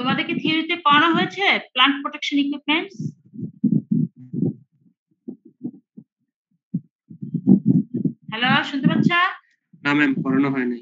তোমাদেরকে থিওরিতে পড়ানো হয়েছে প্লান্ট প্রোটেকশন ইকুইপমেন্টস? হ্যালো, শুনতে পাচ্ছ? না ম্যাম, পড়ানো হয় নাই।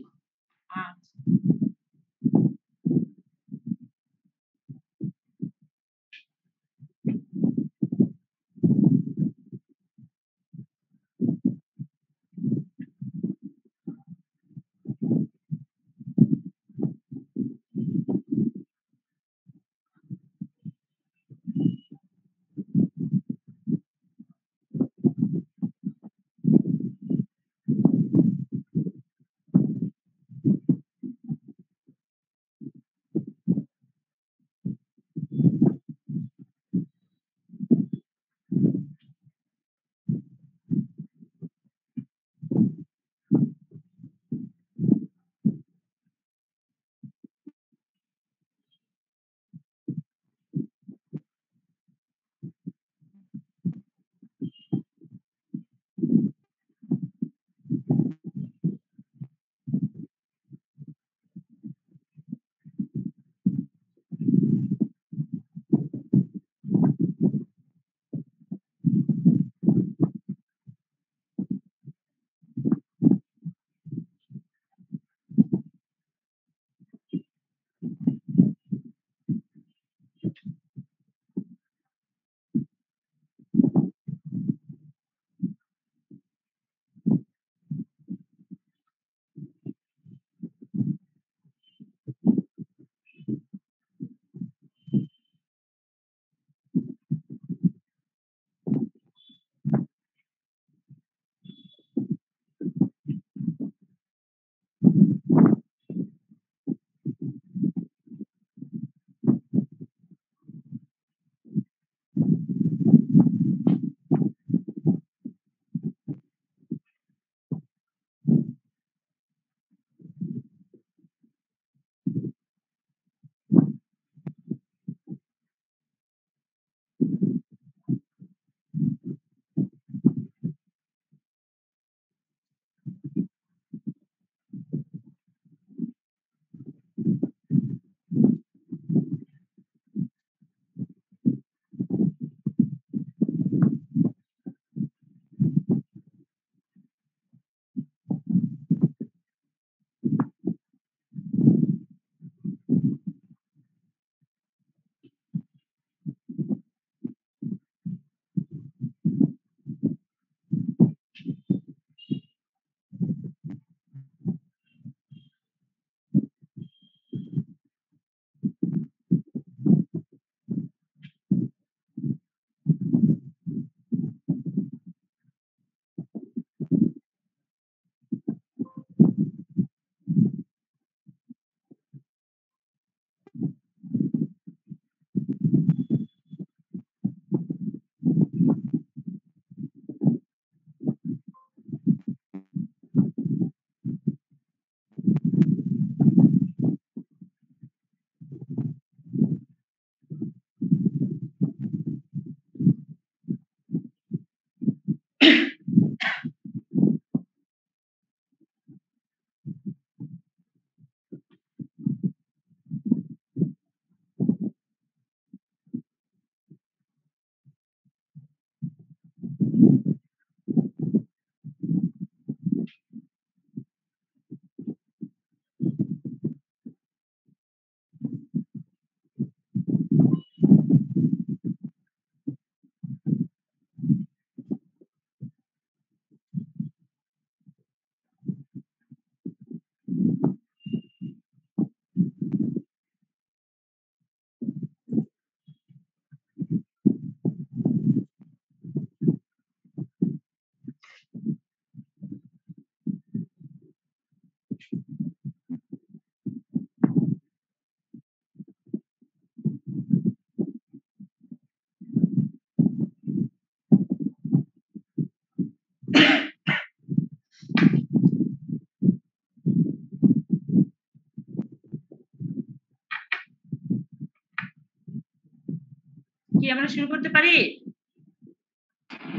কি আমরা শুরু করতে পারি?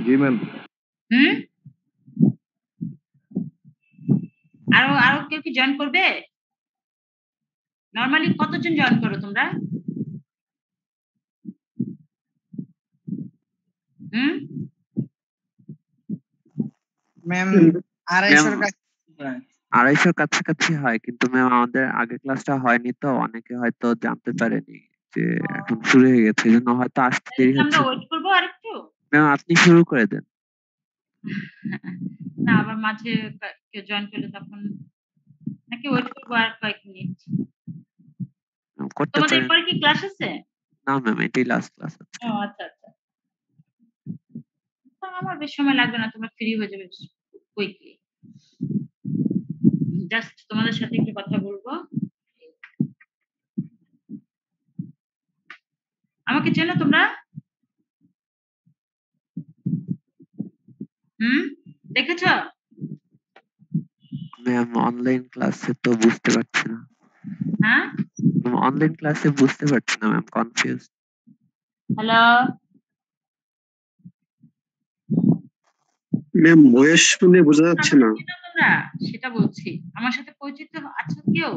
জি ম্যাম। আরো কেউ কি জয়েন করবে? নরমালি কতজন জয়েন করো তোমরা? হুম ম্যাম ম্যাম 250 কাছে প্রায়। 250 কাছাকাছি হয়, কিন্তু ম্যাম আমাদের আগে ক্লাসটা হয়নি তো, অনেকে হয়তো জানতে পারেনি যে এখন শুরু হয়ে গেছে, এই জন্য হয়তো আসতে তাহলে দেরি কি আমরা হচ্ছে। ওয়েট করবো আরেকটু? ম্যাম আপনি শুরু করে দেন। না আবার মাঝে কেউ জয়েন করলে তখন নাকি ওয়েট করবো আর কয়েক মিনিট? করতে তোমাদের পারেন। এরপরে কি ক্লাস আছে? না ম্যাম, এটাই লাস্ট ক্লাস আজকে। ও আচ্ছা আচ্ছা। তো আমার বেশ সময় লাগবে না, তোমরা ফ্রি হয়ে যাবে কুইকলি। জাস্ট তোমাদের সাথে একটু কথা বলবো। আমাকে চেনো তোমরা? দেখেছ? ম্যাম অনলাইন ক্লাসে তো বুঝতে পারছি না। হ্যাঁ অনলাইন ক্লাসে বুঝতে পারছি না ma'am, confuse. Hello ma'am voice শুনে বোঝা যাচ্ছে না। তোমরা সেটা বলছি, আমার সাথে পরিচিত আছো কেউ?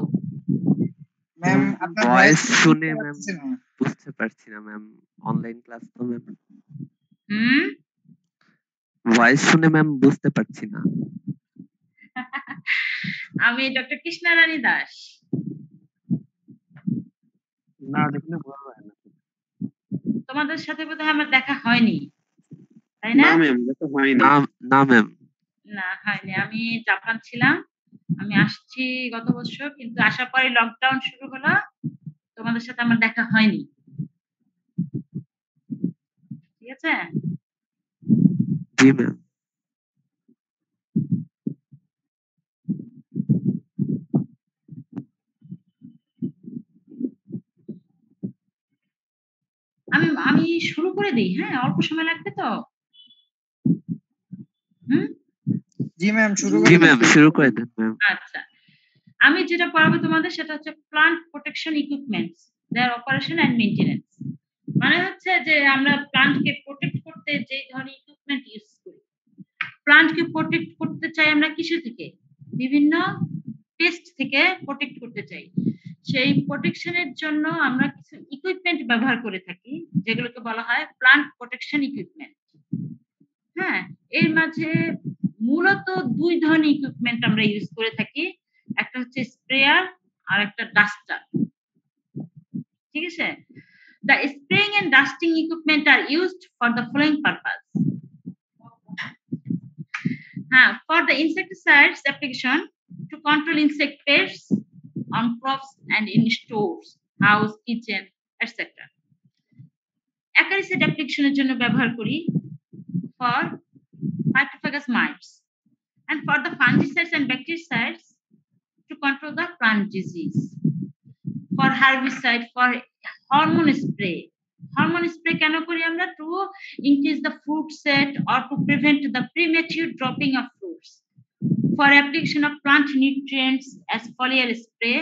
ম্যাম আপনার ভয়েস শুনে বুঝতে ম্যাম পারতেছি না। বুঝতে পারছি না ম্যাম, অনলাইন ক্লাস তো ম্যাম। হুম ভয়েস শুনে ম্যাম বুঝতে পারছি না। আমি ডক্টর কৃষ্ণা রানী দাস। না দেখলে বোঝা যায় না। তোমাদের সাথে বোধহয় আমার দেখা হয়নি, তাই না? না ম্যাম দেখা হয়নি। না না ম্যাম। না হয়নি। আমি জাপান ছিলাম, আমি আসছি গত বছর, কিন্তু আসার পরে লকডাউন শুরু হলো, তোমাদের সাথে আমার দেখা হয়নি। ঠিক আছে? জি ম্যাম। আমি আমি শুরু করে দিই, হ্যাঁ অল্প সময় লাগবে তো। হুম জি ম্যাম শুরু জি করে ম্যাম দেন। শুরু করে দেন ম্যাম। আচ্ছা, আমি যেটা পড়াবো তোমাদের সেটা হচ্ছে plant protection equipments, their operation and maintenance. মানে হচ্ছে যে আমরা প্লান্টকে প্রোটেক্ট করতে যে ধরনের ইকুইপমেন্ট ইউজ করি। প্লান্টকে প্রোটেক্ট করতে চাই আমরা কিসে থেকে? বিভিন্ন পেস্ট থেকে প্রোটেক্ট করতে চাই। সেই প্রোটেকশনের জন্য আমরা কিছু ইকুইপমেন্ট ব্যবহার করে থাকি, যেগুলোকে বলা হয় প্লান্ট প্রোটেকশন ইকুইপমেন্ট। হ্যাঁ, এর মাঝে মূলত দুই ধরনের ইকুইপমেন্ট আমরা ইউজ করে থাকি, একটা হচ্ছে স্প্রেয়ার আর একটা ডাস্টার। ঠিক আছে? The spraying and dusting equipment are used for the following purpose. For the insecticides application to control insect pests on crops and in stores, house, kitchen, etc. Acaricide application এর জন্য ব্যবহার করি for phytophagous mites, and for the fungicides and bactericides to control the plant disease. For herbicide, for hormone spray. Hormone spray কেন করি আমরা? To increase the fruit set or to prevent the premature dropping of fruits. For application of plant nutrients as foliar spray,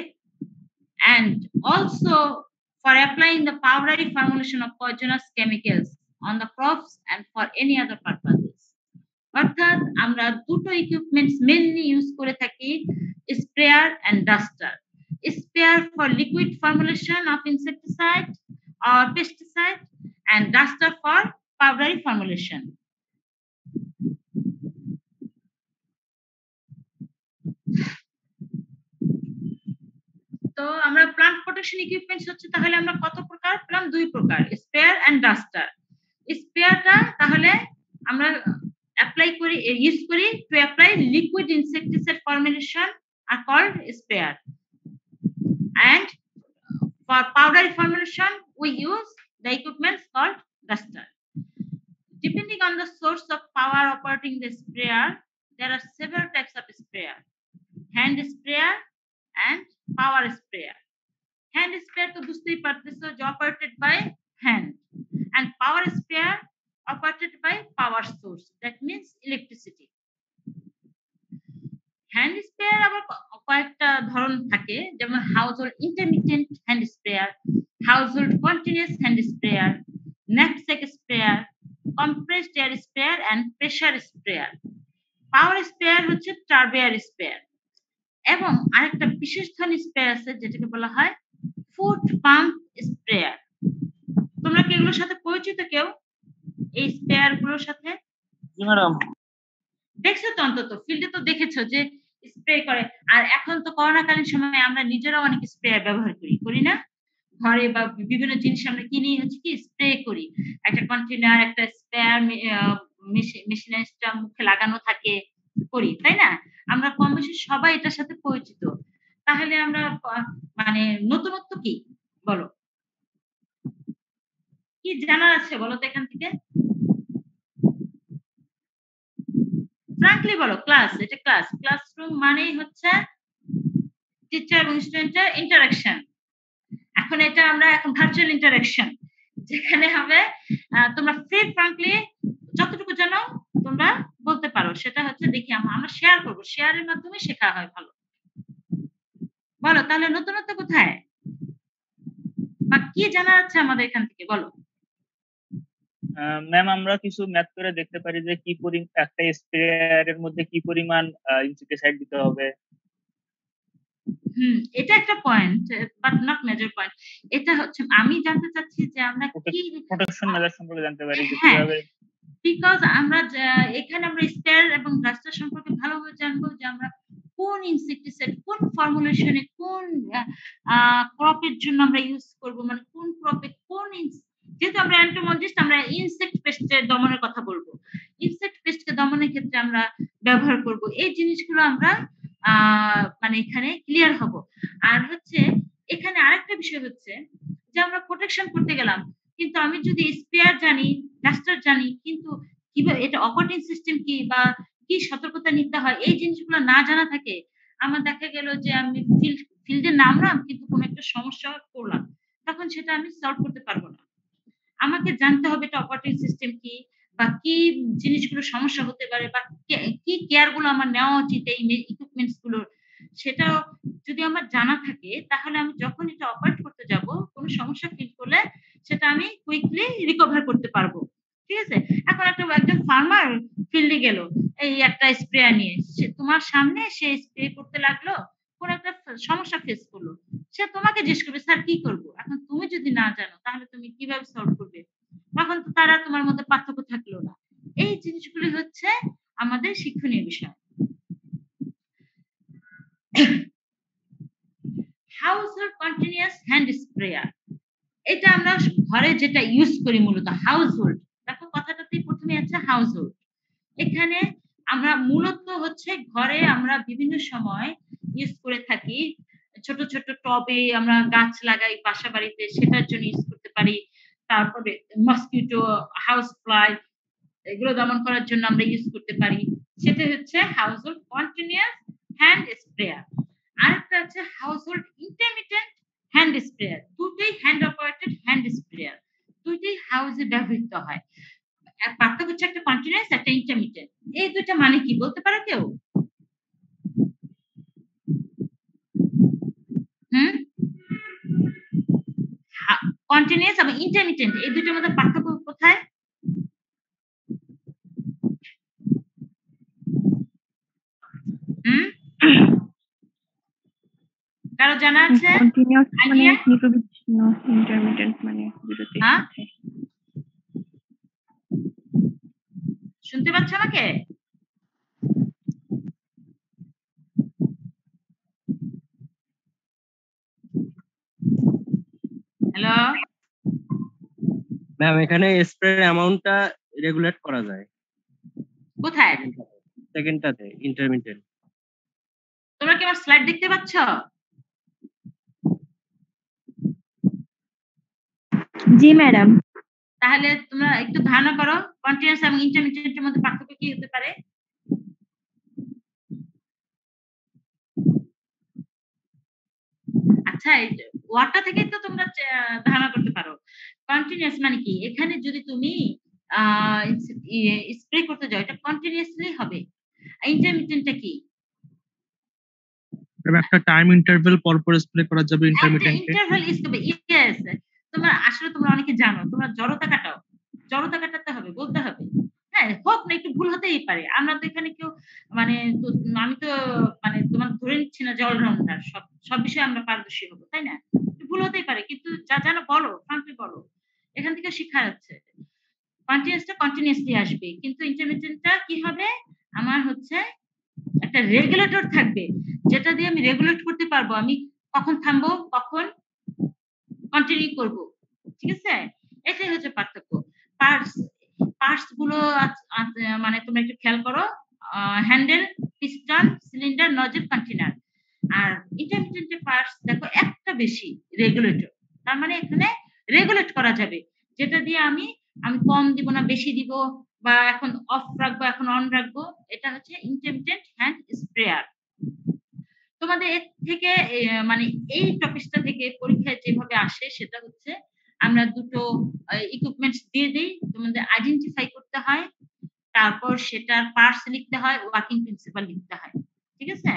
and also for applying the powdery formulation of poisonous chemicals on the crops and for any other purposes. অর্থাৎ আমরা দুটো equipments mainly use করে থাকি, sprayer and duster. Sprayer for liquid formulation of insecticide or pesticide, and duster for powdery formulation. তো আমরা plant protection equipments হচ্ছে, তাহলে আমরা কত প্রকার পেলাম? দুই প্রকার, স্প্রেয়ার এন্ড ডাস্টার। স্প্রেয়ারটা তাহলে আমরা অ্যাপ্লাই করি, ইউজ করি to apply liquid insecticide formulation are called sprayer, and for powdery formulation we use the equipments called duster. Depending on the source of power operating the sprayer, there are several types of sprayer: hand sprayer and power sprayer. Hand sprayer to বুঝতেই পারতেছো যে operated by hand, and power sprayer operated by power source, that means electricity. Hand sprayer আবার কয়েকটা ধরন থাকে, যেমন household intermittent hand sprayer, household continuous hand sprayer, knapsack sprayer, compressed air sprayer and pressure sprayer. Power sprayer হচ্ছে turbo air sprayer, এবং আরেকটা বিশেষ ধরনের স্প্রেয়ার আছে যেটাকে বলা হয় ফুট পাম্প স্প্রেয়ার। তোমরা কি এগুলোর সাথে পরিচিত কেউ? এই স্প্রেয়ার গুলোর সাথে? জি ম্যাডাম। দেখছো তো, অন্তত ফিল্ডে তো দেখেছো যে স্প্রে করে। আর এখন তো করোনাকালীন সময়ে আমরা নিজেরাও অনেক স্প্রেয়ার ব্যবহার করি না? ঘরে বা বিভিন্ন জিনিস আমরা কিনে হচ্ছে কি স্প্রে করি। একটা কন্টেনার, একটা স্প্রেয়ার মেশিনটা মুখে লাগানো থাকে, করি, তাই না? আমরা কম বেশি সবাই এটার সাথে পরিচিত। তাহলে আমরা মানে নতুনত্ব কি বলো? কি জানার আছে বলো তো এখান থেকে? ফ্রাঙ্কলি বলো। এটা ক্লাসরুম মানেই হচ্ছে টিচার এবং স্টুডেন্টের ইন্টারাকশন। এখন ভার্চুয়াল ইন্টারাকশন, যেখানে হবে তোমরা ফ্রাঙ্কলি যতটুকু জানো তোমরা বলতে পারো। সেটা হচ্ছে দেখি আমরা শেয়ার করবো, শেয়ারের মাধ্যমে শেখা হয় ভালো। বলো তাহলে নতুনত্ব কোথায় বা কি জানা যাচ্ছে আমাদের এখান থেকে, বলো। ম্যাম আমরা কিছু ম্যাথ করে দেখতে পারি যে কি একটা স্প্রেয়ারের মধ্যে কি পরিমাণ ইনসেক্টিসাইড দিতে হবে। এটা একটা point, but not major point. এটা হচ্ছে আমি জানতে চাচ্ছি যে আমরা কি প্রোটেকশন মেজার সম্পর্কে জানতে পারি যে হ্যাঁ, কিভাবে। বিকজ এখানে আমরা স্প্রেয়ার এবং ডাস্টার সম্পর্কে ভালোভাবে জানবো যে আমরা কোন ইনসেক্টিসাইড কোন ফর্মুলেশনে কোন ক্রপের জন্য আমরা ইউজ করব, মানে কোন ক্রপে কোন যেহেতু আমরা এন্টোমোলজিস্ট, আমরা ইনসেক্ট পেস্টের দমনের কথা বলবো। ইনসেক্ট পেস্টকে দমনের ক্ষেত্রে আমরা ব্যবহার করব এই জিনিসগুলো আমরা মানে এখানে ক্লিয়ার হব। আর হচ্ছে এখানে আরেকটা বিষয় হচ্ছে যে আমরা প্রোটেকশন করতে গেলাম, কিন্তু আমি যদি স্প্রেয়ার জানি, ডাস্টার জানি, কিন্তু কিভাবে এটা অপারেটিং সিস্টেম কি বা কি সতর্কতা নিতে হয় এই জিনিসগুলো না জানা থাকে, আমার দেখা গেল যে আমি ফিল্ডে নামলাম কিন্তু কোনো একটা সমস্যা পড়লাম, তখন সেটা আমি সলভ করতে পারবো না। আমাকে জানতে হবে এটা অপারেটিং সিস্টেম কি বা কি জিনিসগুলো সমস্যা হতে পারে বা কি কেয়ার গুলো আমার নেওয়া উচিত এই ইকুইপমেন্টস গুলোর, সেটাও যদি আমার জানা থাকে তাহলে আমি যখন এটা অপারেট করতে যাব কোনো সমস্যা ফিল করলে সেটা আমি কুইকলি রিকভার করতে পারবো। ঠিক আছে? এখন একজন ফার্মার ফিল্ডে গেল এই একটা স্প্রেয়ার নিয়ে, সে তোমার সামনে সে স্প্রে করতে লাগলো, কোন একটা সমস্যা ফেস করলো, সে তোমাকে জিজ্ঞেস করবে স্যার কি করব। এখন তুমি যদি না জানো তাহলে তুমি কিভাবে সলভ করবে? তখন তো তারা তোমার মধ্যে পার্থক্য থাকলো না। এই জিনিসগুলি হচ্ছে আমাদের শিক্ষণীয় বিষয়। হাউসহোল্ড কন্টিনিউয়াস হ্যান্ড স্প্রেয়ার, এটা আমরা ঘরে যেটা ইউজ করি মূলত হাউসহোল্ড। দেখো কথাটাতেই প্রথমে আছে হাউসহোল্ড। এখানে আমরা মূলত হচ্ছে ঘরে আমরা বিভিন্ন সময় ইউজ করে থাকি। ছোট ছোট টবে আমরা গাছ লাগাই বাসা বাড়িতে, সেটার জন্য ইউজ করতে পারি। তারপরে মসকিটো, হাউস ফ্লাই, এগুলো দমন করার জন্য আমরা ইউজ করতে পারি। সেটা হচ্ছে হাউসহোল্ড কন্টিনিউয়াস হ্যান্ড স্প্রেয়ার। আরেকটা আছে হাউসহোল্ড ইন্টারমিটেন্ট হ্যান্ড স্প্রেয়ার। দুটোই হ্যান্ড অপারেটেড হ্যান্ড স্প্রেয়ার, দুটোই হাউসে ব্যবহৃত হয়। পার্থক্য হচ্ছে একটা কন্টিনিউয়াস, একটা ইন্টারমিটেন্ট। এই দুইটা মানে কি বলতে পারো কেউ? কন্টিনিউয়াস এবং ইন্টারমিটেন্ট এই দুইটার মধ্যে পার্থক্য কোথায়? কারো জানা আছে? কন্টিনিউয়াস মানে নিরবিচ্ছিন্ন, ইন্টারমিটেন্ট মানে বিরতির সাথে। শুনতে পাচ্ছ আমাকে? হ্যালো ম্যাম, এখানে স্প্রের অ্যামাউন্টটা রেগুলেট করা যায়। কোথায়? সেকেন্ডটাতে ইন্টারমিটেন্ট। তোমরা কি আমার স্লাইড দেখতে পাচ্ছ? জি ম্যাডাম। তাহলে তোমরা একটু ধারণা করো কন্টিনিউয়াস এবং ইন্টারমিটেন্টের মধ্যে পার্থক্য কি হতে পারে? আচ্ছা, ওয়ার্ডটা থেকেই তো তোমরা ধারণা করতে পারো। কন্টিনিউয়াস মানে কি, এখানে যদি তুমি স্প্রে করতে যাও এটা কন্টিনিউয়াসলি হবে। ইন্টারমিটেন্টটা কি? একটা টাইম ইন্টারভ্যাল পর পর স্প্রে করা যাবে ইন্টারমিটেন্টে। ইন্টারভ্যাল ইজ হবে। ইয়েস, তোমরা অনেকে জানো, তোমরা জড়তা কাটাতে হবে, বলতে হবে। হ্যাঁ, হোক না একটু ভুল হতেই পারে। আমরা তো এখানে কেউ মানে আমি তো মানে তোমার ধরে নিচ্ছি না যে অলরাউন্ডার, সব বিষয়ে আমরা পারদর্শী হবো, তাই না? ভুল হতেই পারে, কিন্তু যা জানো বলো, ফ্রাঙ্কলি বলো, এখান থেকে শিক্ষা যাচ্ছে। কন্টিনিউসটা কন্টিনিউসলি আসবে, কিন্তু ইন্টারমিটেন্টটা কি হবে, আমার হচ্ছে একটা রেগুলেটর থাকবে যেটা দিয়ে আমি রেগুলেট করতে পারবো আমি কখন থামবো কখন কন্টিনিউ করব। ঠিক আছে, এটাই হচ্ছে পার্থক্য। পার্টস গুলো মানে তোমরা একটু খেয়াল করো, handle, piston, cylinder, nozzle, container. আর ইন্টারমিটেন্ট পার্টস দেখো একটা বেশি, রেগুলেটর। তার মানে এখানে রেগুলেট করা যাবে, যেটা দিয়ে আমি কম দিব না বেশি দিব, বা এখন অফ রাখবো এখন অন রাখবো। এটা হচ্ছে ইন্টারমিটেন্ট হ্যান্ড স্প্রেয়ার। তোমাদের এর থেকে মানে এই টপিকটা থেকে পরীক্ষায় যেভাবে আসে সেটা হচ্ছে আমরা দুটো ইকুইপমেন্টস দিয়ে দিই, তোমাদের আইডেন্টিফাই করতে হয়, তারপর সেটার পার্টস লিখতে হয়, ওয়ার্কিং প্রিন্সিপাল লিখতে হয়। ঠিক আছে,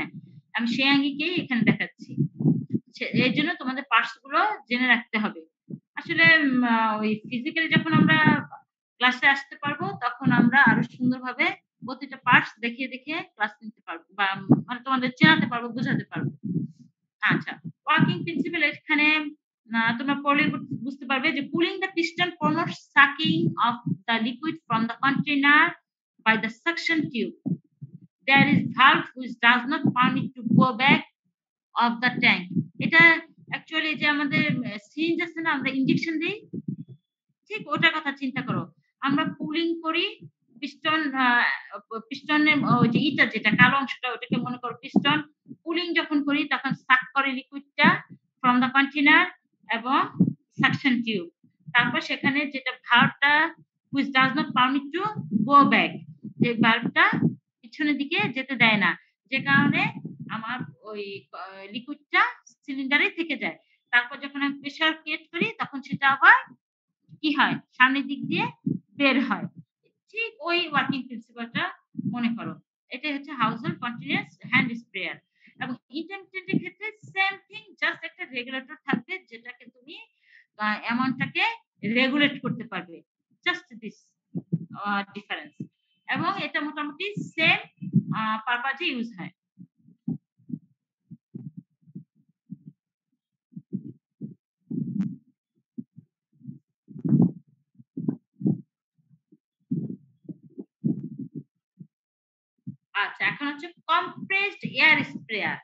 আমি সেই আঙ্গিকেই এখানে দেখাচ্ছি। এর জন্য তোমাদের পার্টস গুলো জেনে রাখতে হবে। আসলে ওই ফিজিক্যালি যখন আমরা ক্লাসে আসতে পারবো তখন আমরা আরো সুন্দরভাবে প্রতিটা পার্টস দেখিয়ে দেখিয়ে ক্লাস নিতে পারবো, বা মানে তোমাদের চেনাতে পারবো, বোঝাতে পারবো। আচ্ছা, ওয়ার্কিং প্রিন্সিপাল এখানে তোমরা পড়লে বুঝতে পারবে যে pulling the piston promotes sucking of the liquid from the container by the suction tube. There is valve which does not permit to go back of the tank. এটা অ্যাকচুয়ালি যে আমাদের syringe আছে না, আমরা ইনজেকশন দিই, ঠিক ওটার কথা চিন্তা করো। আমরা পুলিং করি পিস্টনের ওই যে ইটা যেটা কালো অংশটা, ওটাকে মনে করো পিস্টন। পুলিং যখন করি তখন সাক করে লিকুইডটা ফ্রম দ্য কন্টেইনার এবং সাকশন টিউব। তারপর সেখানে যেটা ভালভটা which does not permit to go back, যে ভালভটা পিছনের দিকে যেতে দেয় না, যে কারণে আমার ওই লিকুইডটা সিলিন্ডারে থেকে যায়। তারপর যখন আমি প্রেসার ক্রিয়েট করি তখন সেটা আবার কি হয়, সামনের দিক দিয়ে বের হয়। ঠিক ওই ওয়ার্কিং প্রিন্সিপালটা মনে করো। এটাই হচ্ছে হাউসহোল্ড কন্টিনিউয়াস হ্যান্ড স্প্রেয়ার। এবং ইন্টারমিটেন্টের ক্ষেত্রে সেম থিং, জাস্ট একটা রেগুলেটর থাকবে যেটাকে তুমি অ্যামাউন্টটাকে রেগুলেট করতে পারবে, জাস্ট দিস ডিফারেন্স। এবং এটা মোটামুটি সেম পারপাজে ইউজ হয়। আচ্ছা, এখন হচ্ছে কম্প্রেসড এয়ার স্প্রেয়ার।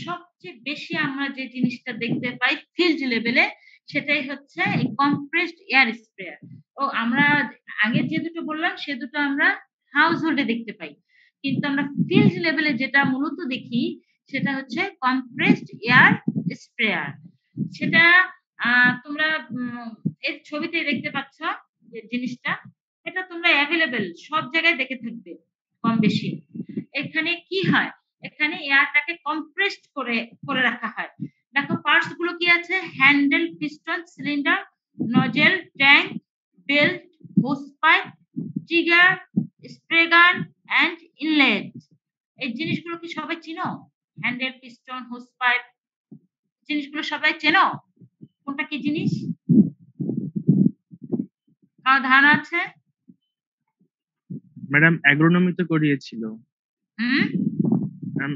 সবচেয়ে বেশি আমরা যে জিনিসটা দেখতে পাই ফিল্ড লেভেলে সেটাই হচ্ছে এই কম্প্রেসড এয়ার স্প্রেয়ার। ও আমরা আগে যে দুটো বললাম সে দুটো আমরা হাউস হোল্ডে দেখতে পাই, কিন্তু আমরা ফিল্ড লেভেলে যেটা মূলত দেখি সেটা হচ্ছে কম্প্রেসড এয়ার স্প্রেয়ার। সেটা তোমরা এই ছবিতে দেখতে পাচ্ছ যে জিনিসটা, এটা তোমরা অ্যাভেলেবেল সব জায়গায় দেখে থাকবে কম বেশি। এখানে কি হয়, এখানে এয়ারটাকে কম্প্রেসড করে রাখা হয়। দেখো পার্টস গুলো কি আছে, handle, piston, cylinder, nozzle, tank, belt, hose pipe, trigger, spray গান এন্ড ইনলেট। এই জিনিসগুলো কি সবাই চিনো? হ্যান্ডেল, পিস্টন, হোস পাইপ জিনিসগুলো সবাই চেনো? কোনটা কি জিনিস কারো ধারণা আছে? ম্যাডাম অ্যাগ্রোনমিতে করিয়েছিল। হুম,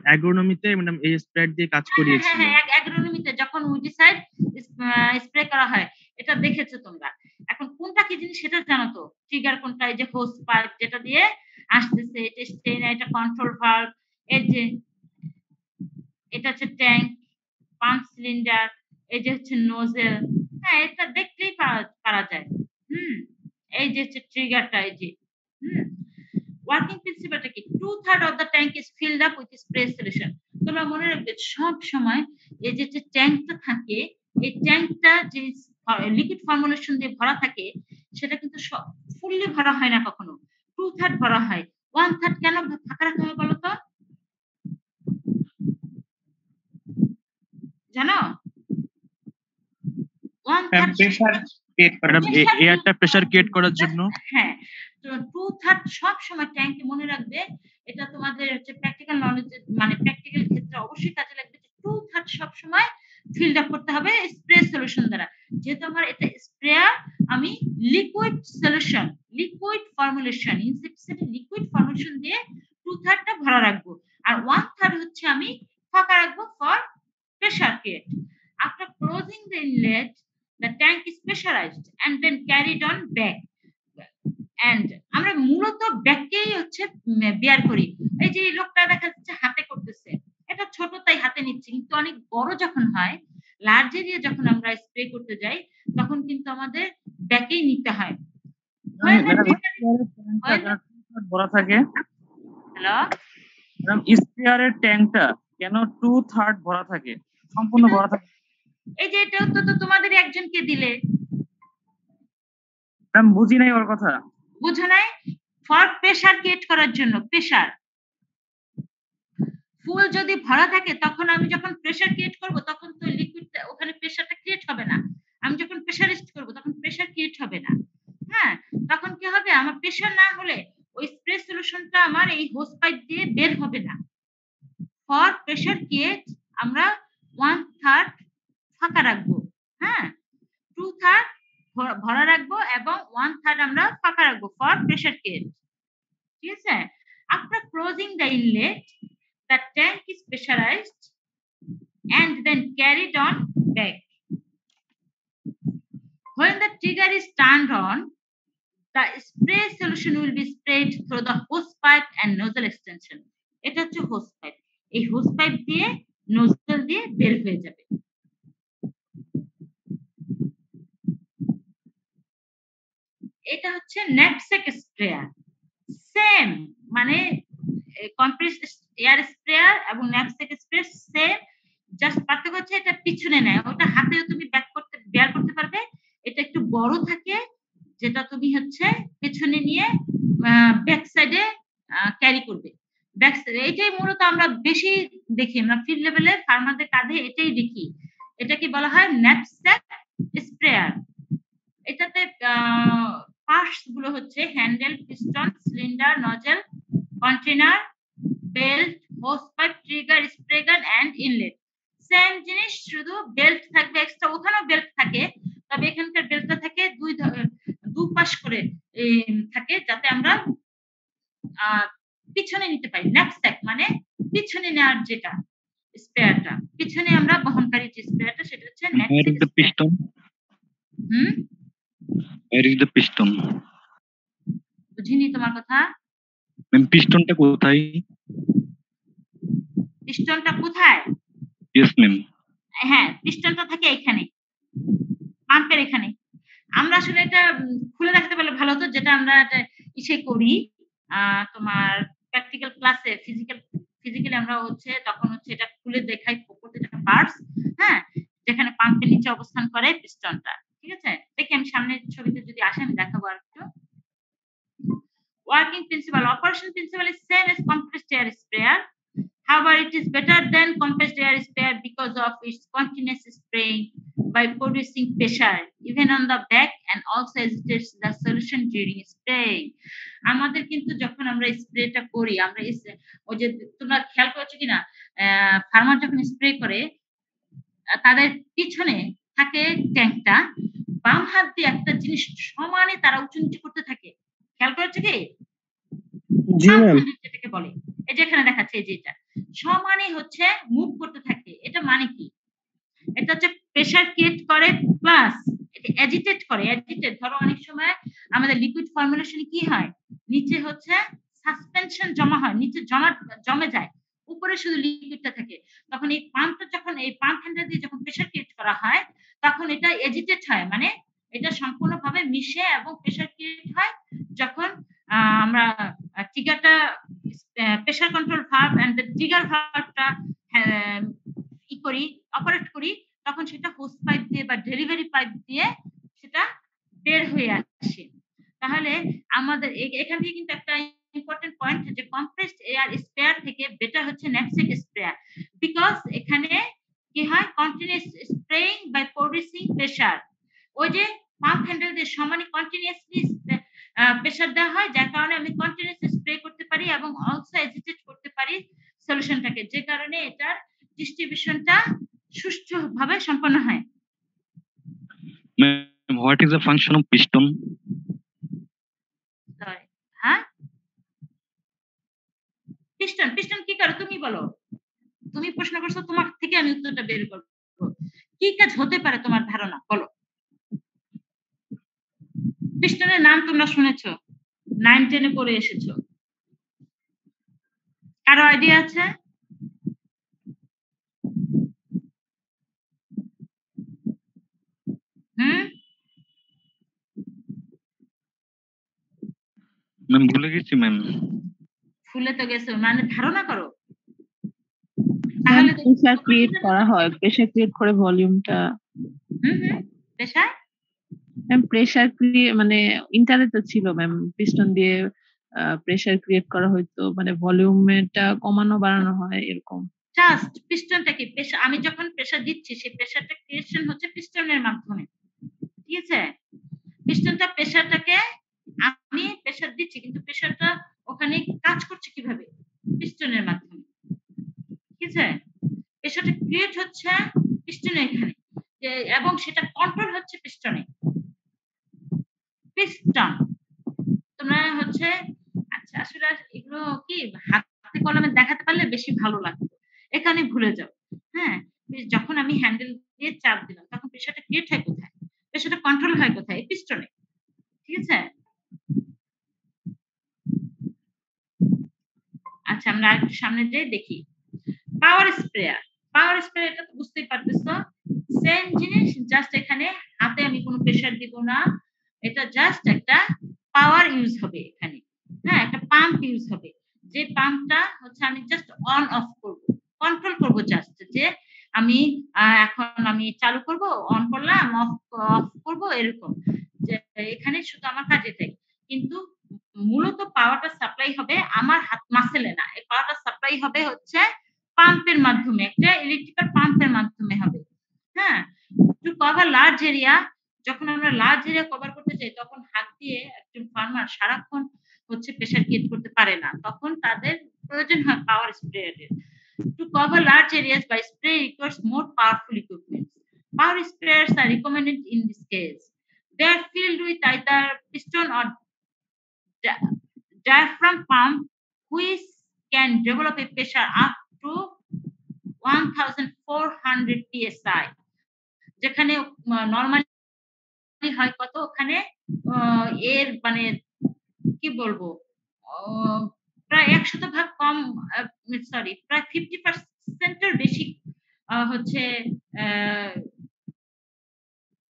অ্যাগ্রোনমিতে ম্যাডাম এই স্প্রেড দিয়ে কাজ করিয়েছিল। হ্যাঁ, অ্যাগ্রোনমিতে যখন উইডিসাইড স্প্রে করা হয় এটা দেখেছো তোমরা। এখন কোনটা কি জিনিস সেটা জানো তো? ট্রিগার কোনটা, এই যে হোস পাইপ যেটা দিয়ে আসতেছে, এটা স্টেইনার, এটা কন্ট্রোল ভালভ, এই যে এটা হচ্ছে ট্যাঙ্ক, পাম্প, সিলিন্ডার, এই যে হচ্ছে নোজেল। হ্যাঁ, এটা দেখলেই পারা যায়। এই যে হচ্ছে ট্রিগারটা, এই যে ওয়ার্কিং প্রিন্সিপালটা কি, 2/3 of the tank is filled up with spray solution. তোমরা মনে রাখবে সব সময় এই যে ট্যাঙ্কটা থাকে, এই ট্যাঙ্কটা যে লিকুইড ফর্মুলেশন দিয়ে ভরা থাকে সেটা কিন্তু ফুললি ভরা হয় না, কখনো 2/3 ভরা হয়। 1/3 কেন ফাঁকা রাখা হয় বলো তো? জানো? 1/3 এয়ারটা প্রেসার ক্রিয়েট করার জন্য। হ্যাঁ, তো 2/3 সব সময় ট্যাঙ্কে মনে রাখবে। এটা তোমাদের হচ্ছে প্র্যাকটিক্যাল নলেজ, মানে প্র্যাকটিক্যাল ক্ষেত্রে অবশ্যই কাজে লাগবে। 2/3 সব সময় ফিল্ড আপ করতে হবে স্প্রে সলিউশন দ্বারা। যেহেতু আমার এটা স্প্রেয়ার, আমি liquid solution, liquid formulation, insecticide liquid formulation দিয়ে 2/3টা ভরা রাখবো, আর 1/3 হচ্ছে আমি ফাঁকা রাখবো for pressure create. After closing the inlet, the tank is pressurized and then carried on back and আমরা মূলত ব্যাককেই হচ্ছে বেয়ার করি। এই যে এই লোকটা দেখা যাচ্ছে হাতে করতেছে, এটা ছোট তাই হাতে নিচ্ছে, কিন্তু অনেক বড় যখন হয়, লার্জ এরিয়া যখন আমরা স্প্রে করতে যাই, তখন কিন্তু আমাদের ব্যাকেই নিতে হয়। ভরা থাকে, হ্যালো, ম্যাডাম স্পেয়ারের ট্যাঙ্কটা কেন 2/3 ভরা থাকে, সম্পূর্ণ ভরা থাকে? এই যে এটা তো তোমাদের একজনকে দিলে, ম্যাডাম বুঝি নাই ওর কথা। বুঝো নাই? ফর প্রেসার ক্রিয়েট করার জন্য, প্রেসার ফুল যদি ভরা থাকে, তখন আমি যখন প্রেসার ক্রিয়েট করব, তখন তো লিকুইড ওখানে প্রেসারটা ক্রিয়েট হবে না। আমি যখন প্রেসারিস্ট করব, তখন প্রেসার ক্রিয়েট হবে না। হ্যাঁ, তখন কি হবে, আমার প্রেসার না হলে ওই স্প্রে সলিউশনটা আমার এই হোস পাইপ দিয়ে বের হবে না। ফর প্রেসার ক্রিয়েট আমরা 1/3 ফাঁকা রাখবো, হ্যাঁ, 2/3 ভরা রাখবো এবং 1/3 আমরা ফাঁকা রাখবো ফর প্রেসার ক্রিয়েট। ঠিক আছে? After closing the inlet, the tank is pressurized and then carried on back. When the trigger is turned on, the spray solution will be sprayed through the hose pipe and nozzle extension. এটা হচ্ছে hose pipe, এই hose pipe দিয়ে nozzle দিয়ে বের হয়ে যাবে। এটা হচ্ছে ন্যাপস্যাক স্প্রেয়ার, সেম মানে কম্প্রেসড এয়ার স্প্রেয়ার এবং ন্যাপস্যাক স্প্রে সেম, জাস্ট পার্থক্য হচ্ছে এটা পিছনে নেয়, ওটা হাতেও তুমি বেয়ার করতে পারবে। এটা একটু বড় থাকে, যেটা তুমি হচ্ছে পেছনে নিয়ে ব্যাক সাইডে ক্যারি করবে। ব্যাক সাইডে এটাই মূলত আমরা বেশি দেখি, আমরা ফিল্ড লেভেলে ফার্মারদের কাঁধে এটাই দেখি। এটাকে বলা হয় ন্যাপস্যাক স্প্রেয়ার। এটাতে পার্টস গুলো হচ্ছে handle, piston, cylinder, nozzle, container, belt, hose pipe, trigger, spray গান এন্ড ইনলেট। সেম জিনিস, শুধু বেল্ট থাকবে এক্সট্রা, ওখানেও বেল্ট থাকে, তবে এখানকার বেল্টটা থাকে দুই পাশ করে থাকে, যাতে আমরা পিছনে নিতে পারি। ন্যাপস্যাক মানে পিছনে নেওয়ার যেটা স্প্রেয়ারটা, পিছনে আমরা বহনকারী যে স্প্রেয়ারটা, সেটা হচ্ছে knapsack piston? Where is the piston? বুঝিনি তোমার কথা। পিস্টনটা কোথায়? পিস্টনটা কোথায়? Yes, ma'am. হ্যাঁ, পিস্টনটা থাকে এখানে, পাম্পের এখানে। আমরা আসলে এটা খুলে রাখতে পারলে ভালো হতো, যেটা আমরা ইসে করি তোমার প্র্যাকটিক্যাল ক্লাসে, ফিজিক্যালি আমরা হচ্ছে তখন হচ্ছে এটা খুলে দেখাই প্রত্যেকটা পার্টস, হ্যাঁ, যেখানে পাম্পের নিচে অবস্থান করে পিস্টনটা। ঠিক আছে, দেখি আমি সামনের ছবিতে যদি আসে আমি দেখাবো আর একটু। Working principle, operation principle is same as compressed air sprayer. However, it is better than compressed air sprayer because of its continuous spraying by producing pressure even on the back and also agitates the solution during spraying. আমাদের কিন্তু যখন আমরা স্প্রেটা করি, আমরা ওই যে তোমরা খেয়াল করেছো কিনা, ফার্মার যখন স্প্রে করে তাদের পিছনে থাকে ট্যাঙ্কটা, বাম হাত দিয়ে একটা জিনিস সমানে তারা উঁচু নিচু করতে থাকে, খেয়াল করেছো কি? যেটাকে বলে, এই যে এখানে দেখাচ্ছে, এই যে এটা সমানে হচ্ছে মুভ করতে থাকে। এটা মানে কি? এটা হচ্ছে প্রেসার ক্রিয়েট করে প্লাস এটা এজিটেট করে। এজিটেট, ধরো অনেক সময় আমাদের লিকুইড ফর্মুলেশনে কি হয়, নিচে হচ্ছে সাসপেনশন জমা হয়, নিচে জমে যায়, উপরে শুধু লিকুইডটা থাকে। তখন এই পাম্পটা যখন এই পাম্প হ্যান্ডেল দিয়ে যখন প্রেসার ক্রিয়েট করা হয়, তখন এটা এজিটেট হয়, মানে এটা সম্পূর্ণভাবে মিশে এবং প্রেসার ক্রিয়েট হয়। যখন আমরা ট্রিগারটা pressure control valve and the trigger ভালভটা করি, অপারেট করি, তখন সেটা হোস পাইপ দিয়ে বা ডেলিভারি পাইপ দিয়ে সেটা বের হয়ে আসে। তাহলে আমাদের এখান থেকে কিন্তু একটা ইম্পর্টেন্ট পয়েন্ট, যে কম্প্রেসড এয়ার স্প্রেয়ার থেকে বেটার হচ্ছে ন্যাপস্যাক স্প্রেয়ার, বিকজ এখানে কি হয়, continuous spraying by producing pressure. ওই যে পাম্প হ্যান্ডেল দিয়ে সমানে কন্টিনিউয়াসলি প্রেসার দেওয়া হয়, যার কারণে আমি কন্টিনিউয়াস স্প্রে করতে পারি এবং অলসো এজিটেট করতে পারি সলিউশনটাকে, যে কারণে এটার ডিস্ট্রিবিউশনটা সুষ্ঠুভাবে সম্পন্ন হয়। Ma'am, what is the function of piston? হ্যাঁ, পিস্টন কি করে তুমি বলো, তুমি প্রশ্ন করছো, তোমার থেকে আমি উত্তরটা বের করব। কি কাজ হতে পারে তোমার ধারণা, বলো। পিস্টনের নাম তোমরা শুনেছো, 9-10 পড়ে এসেছো। কারো আইডিয়া আছে? ম্যাম ভুলে গেছি ম্যাম। ভুলে তো গেছো, মানে ধারণা করো তাহলে। প্রেসার ক্রিয়েট করা হয়, প্রেসার ক্রিয়েট করে ভলিউমটা। প্রেসার ম্যাম প্রেসার ক্রিয়েট মানে ইন্টারে তো ছিল ম্যাম, পিস্টন দিয়ে প্রেসার ক্রিয়েট করা হয়তো, মানে ভলিউমটা কমানো বাড়ানো হয় এরকম। জাস্ট পিস্টনটা কি প্রেসার, আমি যখন প্রেসার দিচ্ছি সেই প্রেসারটা ক্রিয়েশন হচ্ছে পিস্টনের মাধ্যমে, ঠিক আছে? পিস্টনটা প্রেসারটাকে আমি প্রেসার দিচ্ছি, কিন্তু প্রেসারটা ওখানে কাজ করছে কিভাবে? পিস্টনের মাধ্যমে, ঠিক আছে? প্রেসারটা ক্রিয়েট হচ্ছে পিস্টনে এখানে, এবং সেটা কন্ট্রোল হচ্ছে পিস্টনে। পিস্টন তোমরা হচ্ছে, আচ্ছা আসলে এগুলো কি হাতে কলমে দেখাতে পারলে বেশি ভালো লাগতো, এখানে ভুলে যাও। হ্যাঁ, যখন আমি হ্যান্ডেল দিয়ে চাপ দিলাম তখন প্রেসারটা ক্রিয়েট হয় কোথায়? প্রেসারটা কন্ট্রোল হয় কোথায়? পিস্টনে, ঠিক আছে? আচ্ছা আমরা আরেকটু সামনে যাই দেখি। পাওয়ার স্প্রেয়ার, পাওয়ার স্প্রেয়ার এটা তো বুঝতেই পারতেছো, সেম জিনিস, জাস্ট এখানে হাতে আমি কোনো প্রেসার দিব না, এটা জাস্ট একটা পাওয়ার ইউজ হবে এখানে। হ্যাঁ, একটা পাম্প ইউজ হবে, যে পাম্পটা হচ্ছে আমি জাস্ট অন অফ করব, কন্ট্রোল করব, জাস্ট যে আমি এখন আমি চালু করব, অন করলাম, অফ অফ করব, এরকম। যে এখানে শুধু আমার কাজ এটাই, কিন্তু মূলত পাওয়ারটা সাপ্লাই হবে আমার হাত মাসেলে না, এই পাওয়ারটা সাপ্লাই হবে হচ্ছে পাম্পের মাধ্যমে, একটা ইলেকট্রিক্যাল পাম্পের মাধ্যমে হবে। হ্যাঁ, টু কভার লার্জ এরিয়া, যখন আমরা লার্জ এরিয়া কভার করতে চাই তখন হাত দিয়ে একজন ফার্মার সারাক্ষণ হচ্ছে প্রেসার ক্রিয়েট করতে পারে না, তখন তাদের প্রয়োজন হয় পাওয়ার স্প্রেয়ারের। To cover large areas by spray requires more powerful equipments. Power sprayers are recommended in this case. They are filled with either piston or diaphragm pump, which can develop a pressure up to 1400 psi, যেখানে normally হয় কত ওখানে, এর মানে কি বলবো, প্রায় 100 ভাগ কম, সরি প্রায় 50% বেশি হচ্ছে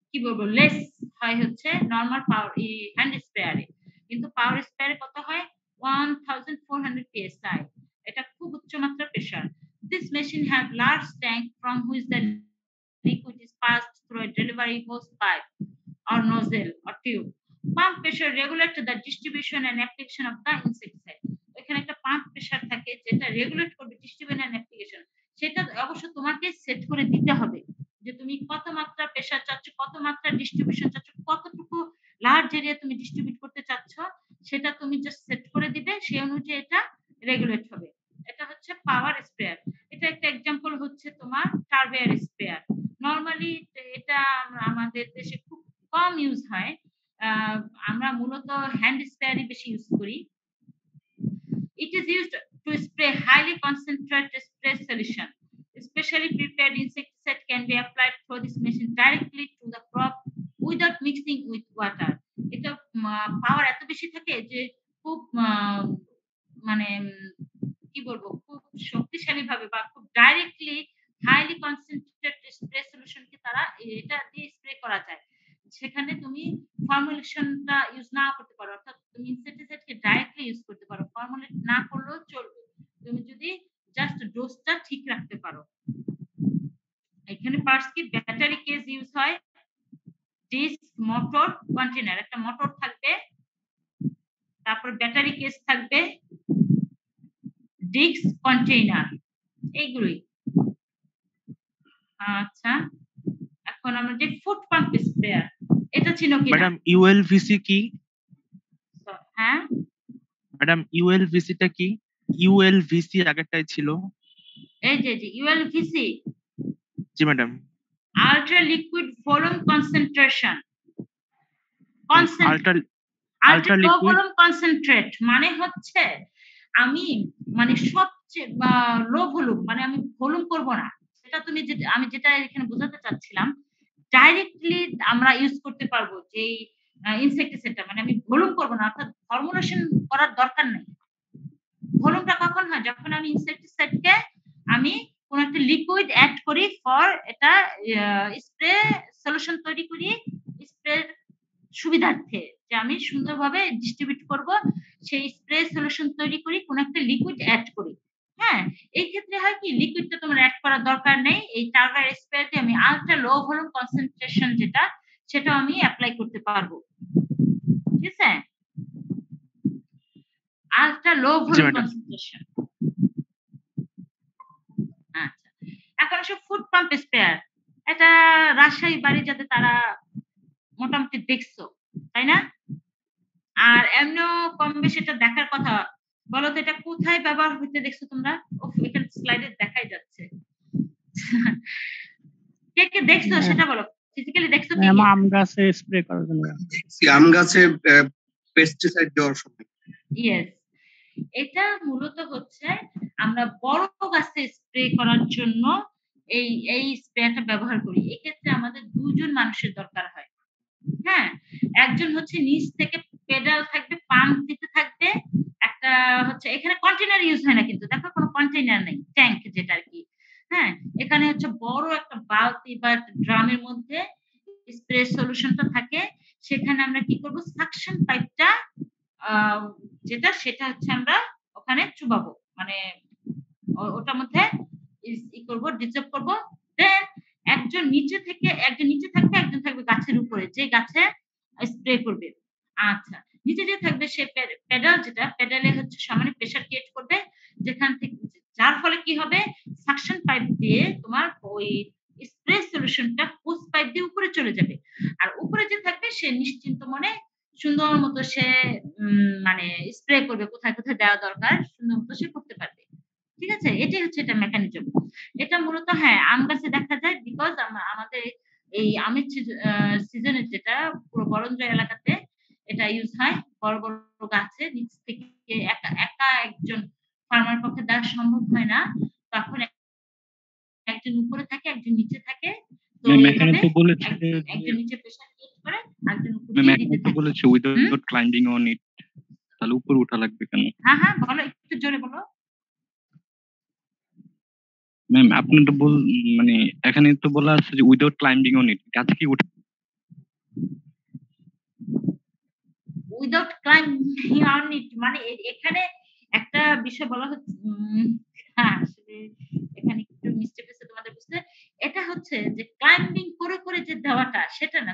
কি বলবো লেস হয় হচ্ছে নরমাল পাওয়ার হ্যান্ড স্প্রেয়ারে, কিন্তু পাওয়ার স্প্রেয়ারে কত হয় 1400 psi, এটা খুব উচ্চ মাত্রার pressure. This machine have large tank from which the liquid is passed through a delivery hose pipe or nozzle or tube. Pump pressure regulate the distribution and application of the insecticide. এখানে একটা pump pressure থাকে যেটা regulate করবে distribution and application, সেটা অবশ্য তোমাকে set করে দিতে হবে যে তুমি কত মাত্রা প্রেসার চাচ্ছ, কত মাত্রা ডিস্ট্রিবিউশন চাচ্ছ, কতটুকু লার্জ এরিয়া তুমি ডিস্ট্রিবিউট করতে চাচ্ছ, সেটা তুমি জাস্ট সেট করে দিবে, সেই অনুযায়ী এটা রেগুলেট হবে। এটা হচ্ছে পাওয়ার স্প্রেয়ার। এটা একটা এক্সাম্পল হচ্ছে তোমার টারবেয়ার স্প্রেয়ার। নরমালি এটা আমাদের দেশে খুব কম ইউজ হয়, আমরা মূলত হ্যান্ড স্প্রেয়ারই বেশি ইউজ করি। It is used to spray highly concentrated spray solution. Specially prepared insecticide can be applied through this machine directly to the crop without mixing with water. এটা পাওয়ার এত বেশি থাকে যে খুব মানে কি বলবো, খুব শক্তিশালী ভাবে বা খুব ডাইরেক্টলি হাইলি কনসেন্ট্রেটেড স্প্রে সলিউশনকে তারা এটা দিয়ে স্প্রে করা যায়, সেখানে তুমি ফর্মুলেশনটা ইউজ না করতে পারো, অর্থাৎ তুমি ইনসেক্টিসাইডকে ডাইরেক্টলি ইউজ করতে পারো, ফর্মুলেট না করলেও চলবে, তুমি যদি জাস্ট ডোজটা ঠিক রাখতে পারো। এখানে পার্টস কি ব্যাটারি কেস ইউজ হয়, ডিস্ক, মোটর, কন্টেনার, একটা মোটর থাকবে, তারপর ব্যাটারি কেস থাকবে, ডিস্ক, কন্টেইনার, এইগুলোই। আচ্ছা এখন আমরা যে ফুড পাম্প স্প্রেয়ার, এটা চিনো কি ম্যাডাম ইউএলভিসি কি? হ্যাঁ ম্যাডাম ইউএলভিসি টা কি? ইউএলভিসি আগেরটাই ছিল। এই যে ইউএলভিসি, জি madam. Ultra liquid volume concentration, ultra low volume concentrate মানে হচ্ছে আমি মানে সবচেয়ে লো ভলিউম, মানে আমি ভলিউম করব না, সেটা তুমি আমি যেটা এখানে বোঝাতে চাচ্ছিলাম, ডাইরেক্টলি আমরা ইউজ করতে পারবো যে ইনসেক্টিসাইডটা, মানে আমি ভলিউম করব না, অর্থাৎ ফর্মুলেশন করার দরকার নেই। ভলিউমটা কখন হয়? যখন আমি ইনসেক্টিসাইডকে আমি কোন একটা লিকুইড অ্যাড করি ফর এটা স্প্রে সলিউশন তৈরি করি স্প্রে সুবিধার্থে, যে আমি সুন্দরভাবে ডিস্ট্রিবিউট করব, সেই স্প্রে সলিউশন তৈরি করি, কোন একটা লিকুইড অ্যাড করি। হ্যাঁ, এই ক্ষেত্রে হয় কি লিকুইডটা তোমার অ্যাড করার দরকার নেই, এই টার্গার স্প্রে দিয়ে আমি আলট্রা লো ভলিউম কনসেন্ট্রেশন যেটা সেটা আমি অ্যাপ্লাই করতে পারবো। ঠিক আছে, আলট্রা লো ভলিউম কনসেন্ট্রেশন। আচ্ছা, এখন আসলে ফুড পাম্প স্প্রেয়ার, এটা রাজশাহী বাড়ি যাতে তারা মোটামুটি দেখছো, তাই না? আর এমনিও কম বেশি এটা দেখার কথা। বলো তো এটা কোথায় ব্যবহার হইতে দেখছো তোমরা? এখানে স্লাইডে দেখাই যাচ্ছে। কে কে দেখছো সেটা বলো, ফিজিক্যালি দেখছো কি? আম গাছে স্প্রে করার জন্য। আম গাছে পেস্টিসাইড দেওয়ার সময়। ইয়েস, এটা মূলত হচ্ছে আমরা বড় গাছে স্প্রে করার জন্য এই স্প্রেটা ব্যবহার করি। এই ক্ষেত্রে আমাদের দুজন মানুষের দরকার হয়। হ্যাঁ, একজন হচ্ছে নিচ থেকে পেডাল থাকবে, পাম্প দিতে থাকবে, একটা হচ্ছে এখানে কন্টেইনার ইউজ হয় না, কিন্তু দেখো কোনো কন্টেইনার নেই, ট্যাঙ্ক যেটা আর কি। হ্যাঁ, এখানে হচ্ছে বড় একটা বালতি বা ড্রামের মধ্যে স্প্রে সলিউশনটা থাকে। সেখানে আমরা কি করব, সাকশন পাইপটা যেটা সেটা হচ্ছে আমরা ওখানে চুবাবো, মানে ওটার মধ্যে ই করব, ডিসঅলভ করব। দেন একজন নিচে থাকবে, একজন থাকবে গাছের উপরে, যে গাছে স্প্রে করবে। আচ্ছা, নিচে যে থাকবে সে পেডাল, যেটা পেডালে হচ্ছে সামান্য প্রেসার ক্রিয়েট করবে, যেখান থেকে যার ফলে কি হবে, সাকশন পাইপ দিয়ে তোমার ওই স্প্রে সলিউশনটা হোস পাইপ দিয়ে উপরে চলে যাবে। আর উপরে যে থাকবে সে নিশ্চিন্ত মনে সুন্দর মতো সে মানে স্প্রে করবে, কোথায় কোথায় দেওয়া দরকার সুন্দর মতো সে করতে পারবে। ঠিক আছে, এটাই হচ্ছে এটা মেকানিজম। এটা মূলত হ্যাঁ আম গাছে দেখা যায়, বিকজ আমাদের এই আমের সিজনে যেটা পুরো বরঞ্জয় এলাকাতে এটা ইউজ হয়। বড় বড় গাছে নিচ থেকে একা একজন ফার্মার পক্ষে দেওয়া সম্ভব হয় না, তখন একজন উপরে থাকে একজন নিচে থাকে। তো এখানে তো বলেছে একজন নিচে প্রেসার ক্রিয়েট করে, একজন উপরে এখানে তো বলেছে উইদাউট ক্লাইম্বিং অন ইট, তাহলে উপরে ওঠা লাগবে কেন? হ্যাঁ হ্যাঁ বলো, একটু জোরে বলো। ম্যাম আপনি তো মানে এখানে তো বলা আছে যে উইদাউট ক্লাইম্বিং অন ইট, গাছ কি ওঠে? উইদাউট ক্লাইম্বিং অন ইট মানে এখানে একটা বিষয় বলা হচ্ছে, হ্যাঁ আসলে এখানে একটু মিস্টেক হচ্ছে তোমাদের বুঝতে। এটা হচ্ছে যে ক্লাইম্বিং করে করে যে দেওয়াটা সেটা না,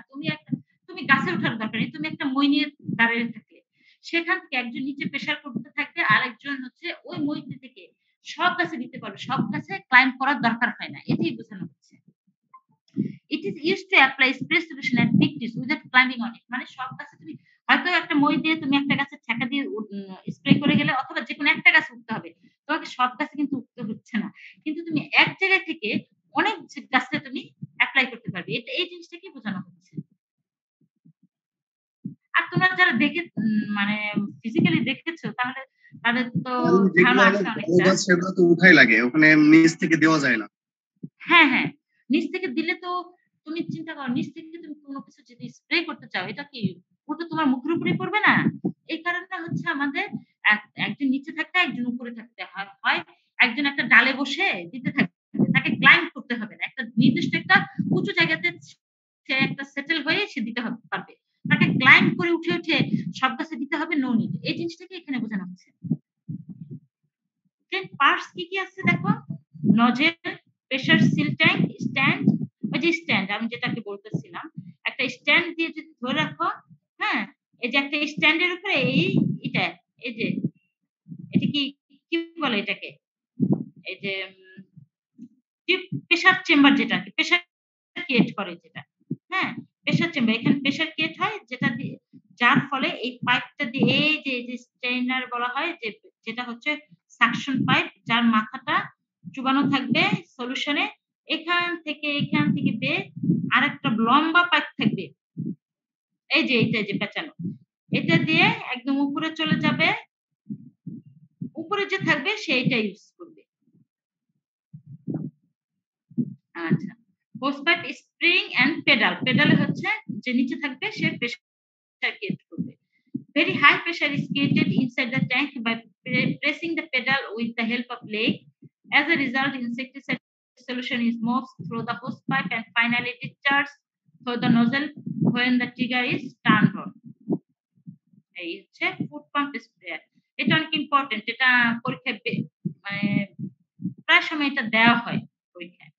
তুমি গাছে ওঠার দরকার নেই, তুমি একটা মই নিয়ে দাঁড়িয়ে থাকলে সেখান থেকে একজন নিচে প্রেসার করতে থাকবে, আরেকজন হচ্ছে ওই মইতে থেকে সব গাছে দিতে পারবে, সব গাছে ক্লাইম্ব করার দরকার হয় না, এটাই বোঝানো হচ্ছে। It is used to apply spray solution at big trees without climbing on it. মানে সব গাছে তুমি হয়তো একটা মই দিয়ে তুমি একটা গাছে ঠেকা দিয়ে স্প্রে করে গেলে, অথবা যে কোনো একটা গাছে উঠতে হবে, তোমাকে সব গাছে কিন্তু উঠতে হচ্ছে না, কিন্তু তুমি এক জায়গা থেকে অনেক গাছে তুমি অ্যাপ্লাই করতে পারবে। এটা এই জিনিসটাকে বোঝানো হচ্ছে। আর তোমরা যারা দেখে মানে ফিজিক্যালি দেখেছো তাহলে তাদের তো ধারণা আছে অনেকটা। সেগুলো তো উঠাই লাগে, ওখানে নিচ থেকে দেওয়া যায় না। হ্যাঁ হ্যাঁ, নিচ থেকে দিলে তো তুমি চিন্তা করো, নিচ থেকে তুমি কোনো কিছু যদি স্প্রে করতে চাও, এটা কি ওটা তোমার মুখের উপরে পড়বে না? এই কারণে হচ্ছে আমাদের একজন নিচে থাকতে একজন উপরে থাকতে হয়, একজন একটা ডালে বসে দিতে থাকবে, তাকে ক্লাইম্ব করতে হবে না, একটা নির্দিষ্ট একটা উঁচু জায়গাতে সে একটা সেটেল হয়ে সে দিতে পারবে, তাকে ক্লাইম্ব করে উঠে উঠে সব গাছে দিতে হবে নো নিড। এই জিনিসটাকে এখানে বোঝানো হচ্ছে। পার্টস কি কি আছে দেখো, nozzle, pressure seal tank, stand, ওই যে স্ট্যান্ড আমি যেটাকে বলতেছিলাম, একটা স্ট্যান্ড দিয়ে যদি ধরে রাখো, হ্যাঁ এই যে একটা স্ট্যান্ডের উপরে এটা এই যে এটা কি কি বলে এটাকে, এই যে প্রেসার চেম্বার, যেটা প্রেসার ক্রিয়েট করে যেটা, হ্যাঁ প্রেসার চেম্বার, এখানে প্রেসার ক্রিয়েট হয় যেটা দিয়ে, যার ফলে এই পাইপটা দিয়ে এই যে স্ট্রেইনার বলা হয়, যে যেটা হচ্ছে সাকশন পাইপ, যার মাথাটা চুবানো থাকবে সলিউশনে, এখান থেকে বের আরেকটা লম্বা পাইপ থাকবে, এই যে এটা যে পেঁচানো, এটা দিয়ে একদম উপরে চলে যাবে, উপরে যে থাকবে সেইটা ইউজ করবে। আচ্ছা, hose pipe, spring and pedal, পেডালে হচ্ছে যে নিচে থাকবে সে প্রেসার ক্রিয়েট করবে। Very high pressure is created inside the tank by pressing the pedal with the help of leg. As a result, insecticide solution is moved through the hose pipe and finally discharged through the nozzle when the trigger is turned on. এই হচ্ছে food pump sprayer. এটা অনেক important, এটা পরীক্ষায় মানে প্রায় সময় এটা দেওয়া হয় পরীক্ষায়।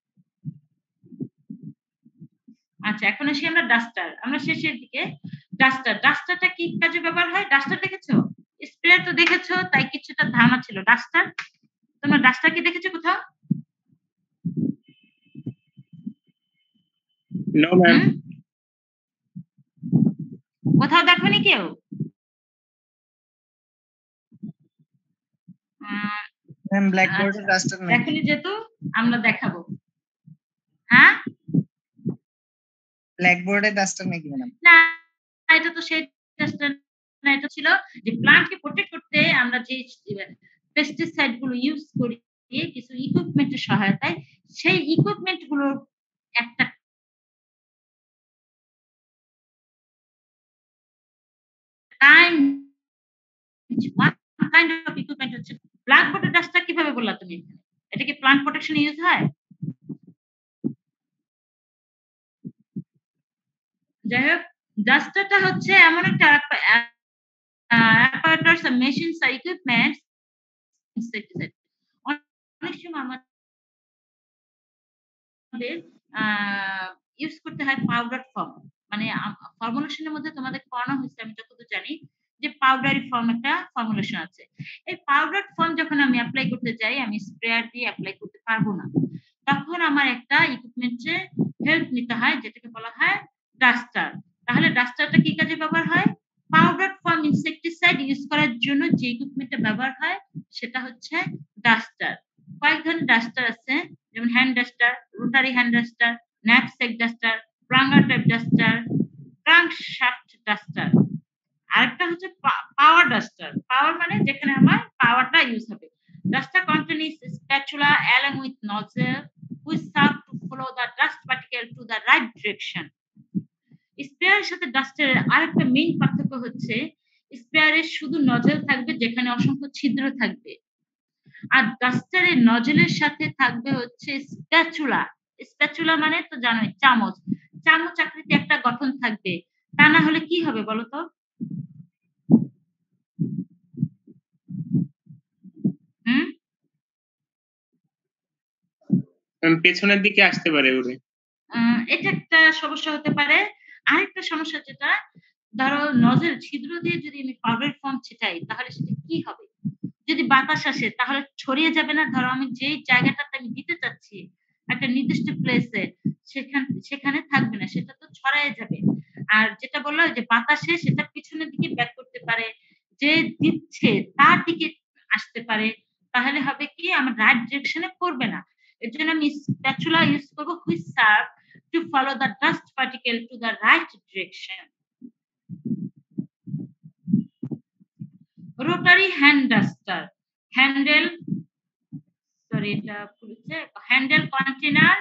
আচ্ছা, এখন আসি আমরা ডাস্টার। আমরা শেষের দিকে ডাস্টারটা কি কাজে ব্যবহার হয়? ডাস্টার দেখেছো? স্প্রে তো দেখেছো, তাই কিছুটা ধারণা ছিল। ডাস্টার, তোমরা ডাস্টার কি দেখেছো কোথাও? No ma'am. কোথাও দেখোনি কেউ? ম্যাম ব্ল্যাকবোর্ডে ডাস্টার নাই। দেখোনি যেহেতু আমরা দেখাবো। হ্যাঁ, ব্ল্যাকবোর্ডে ডাস্টার নাকি ম্যাডাম? না, এটা তো সেই ডাস্টার না, এটা ছিল যে প্লান্টকে প্রোটেক্ট করতে আমরা যে পেস্টিসাইড গুলো ইউজ করি কিছু ইকুইপমেন্টের সহায়তায়, সেই ইকুইপমেন্ট গুলোর একটা কাইন্ড অফ ইকুইপমেন্ট হচ্ছে ব্ল্যাকবোর্ডের ডাস্টার। কিভাবে বললা তুমি? এটা কি প্লান্ট প্রোটেকশন ইউজ হয়? যাই হোক, ডাস্টারটা হচ্ছে এমন একটা apparatus, machines or equipments insecticide। অনেক সময় আমাদের ইউজ করতে হয় পাউডার ফর্ম, মানে ফর্মুলেশনের মধ্যে তোমাদের পড়ানো হয়েছে আমি যতদূর জানি যে পাউডারি ফর্ম একটা ফর্মুলেশন আছে। এই পাউডার ফর্ম যখন আমি অ্যাপ্লাই করতে যাই, আমি স্প্রেয়ার দিয়ে অ্যাপ্লাই করতে পারবো না, তখন আমার একটা ইকুইপমেন্টের হেল্প নিতে হয় যেটাকে বলা হয় ডাস্টার। তাহলে ডাস্টারটা কি কাজে ব্যবহার হয়? পাউডার ফর্ম ইনসেক্টিসাইড ইউজ করার জন্য যে ইকুইপমেন্টটা ব্যবহার হয় সেটা হচ্ছে ডাস্টার। কয়েক ধরনের ডাস্টার আছে, যেমন hand duster, rotary hand duster, knapsack duster, plunger type duster, crankshaft duster. আরেকটা হচ্ছে পাওয়ার ডাস্টার। পাওয়ার মানে যেখানে আমার পাওয়ারটা ইউজ হবে। Duster contains spatula along with nozzle which serve to follow the dust particle to the right direction. স্প্রেয়ারের সাথে ডাস্টারের আরেকটা মেইন পার্থক্য হচ্ছে স্প্রেয়ারের শুধু নজল থাকবে যেখানে অসংখ্য ছিদ্র থাকবে, আর ডাস্টারের নজলের সাথে থাকবে হচ্ছে স্প্যাচুলা। স্প্যাচুলা মানে তো জানোই, চামচ। চামচ আকৃতি একটা গঠন থাকবে, তা না হলে কি হবে বলো তো? পেছনের দিকে আসতে পারে ওরে। এটা একটা সমস্যা হতে পারে। আরেকটা সমস্যা যেটা, ধরো নজল ছিদ্র দিয়ে যদি আমি পাউডার ফর্ম ছিটাই তাহলে সেটা কি হবে? যদি বাতাস আসে তাহলে ছড়িয়ে যাবে না? ধরো আমি যেই জায়গাটাতে আমি দিতে চাচ্ছি একটা নির্দিষ্ট প্লেসে, সেখানে থাকবে না, সেটা তো ছড়ায় যাবে। আর যেটা বললো যে বাতাসে সেটা পিছনের দিকে ব্যাক করতে পারে, যে দিচ্ছে তার দিকে আসতে পারে, তাহলে হবে কি আমার রাইট ডিরেকশনে করবে না। এর জন্য আমি স্প্যাচুলা ইউজ করবো which serve to follow the dust particle to the right direction. Rotary hand duster, handle container,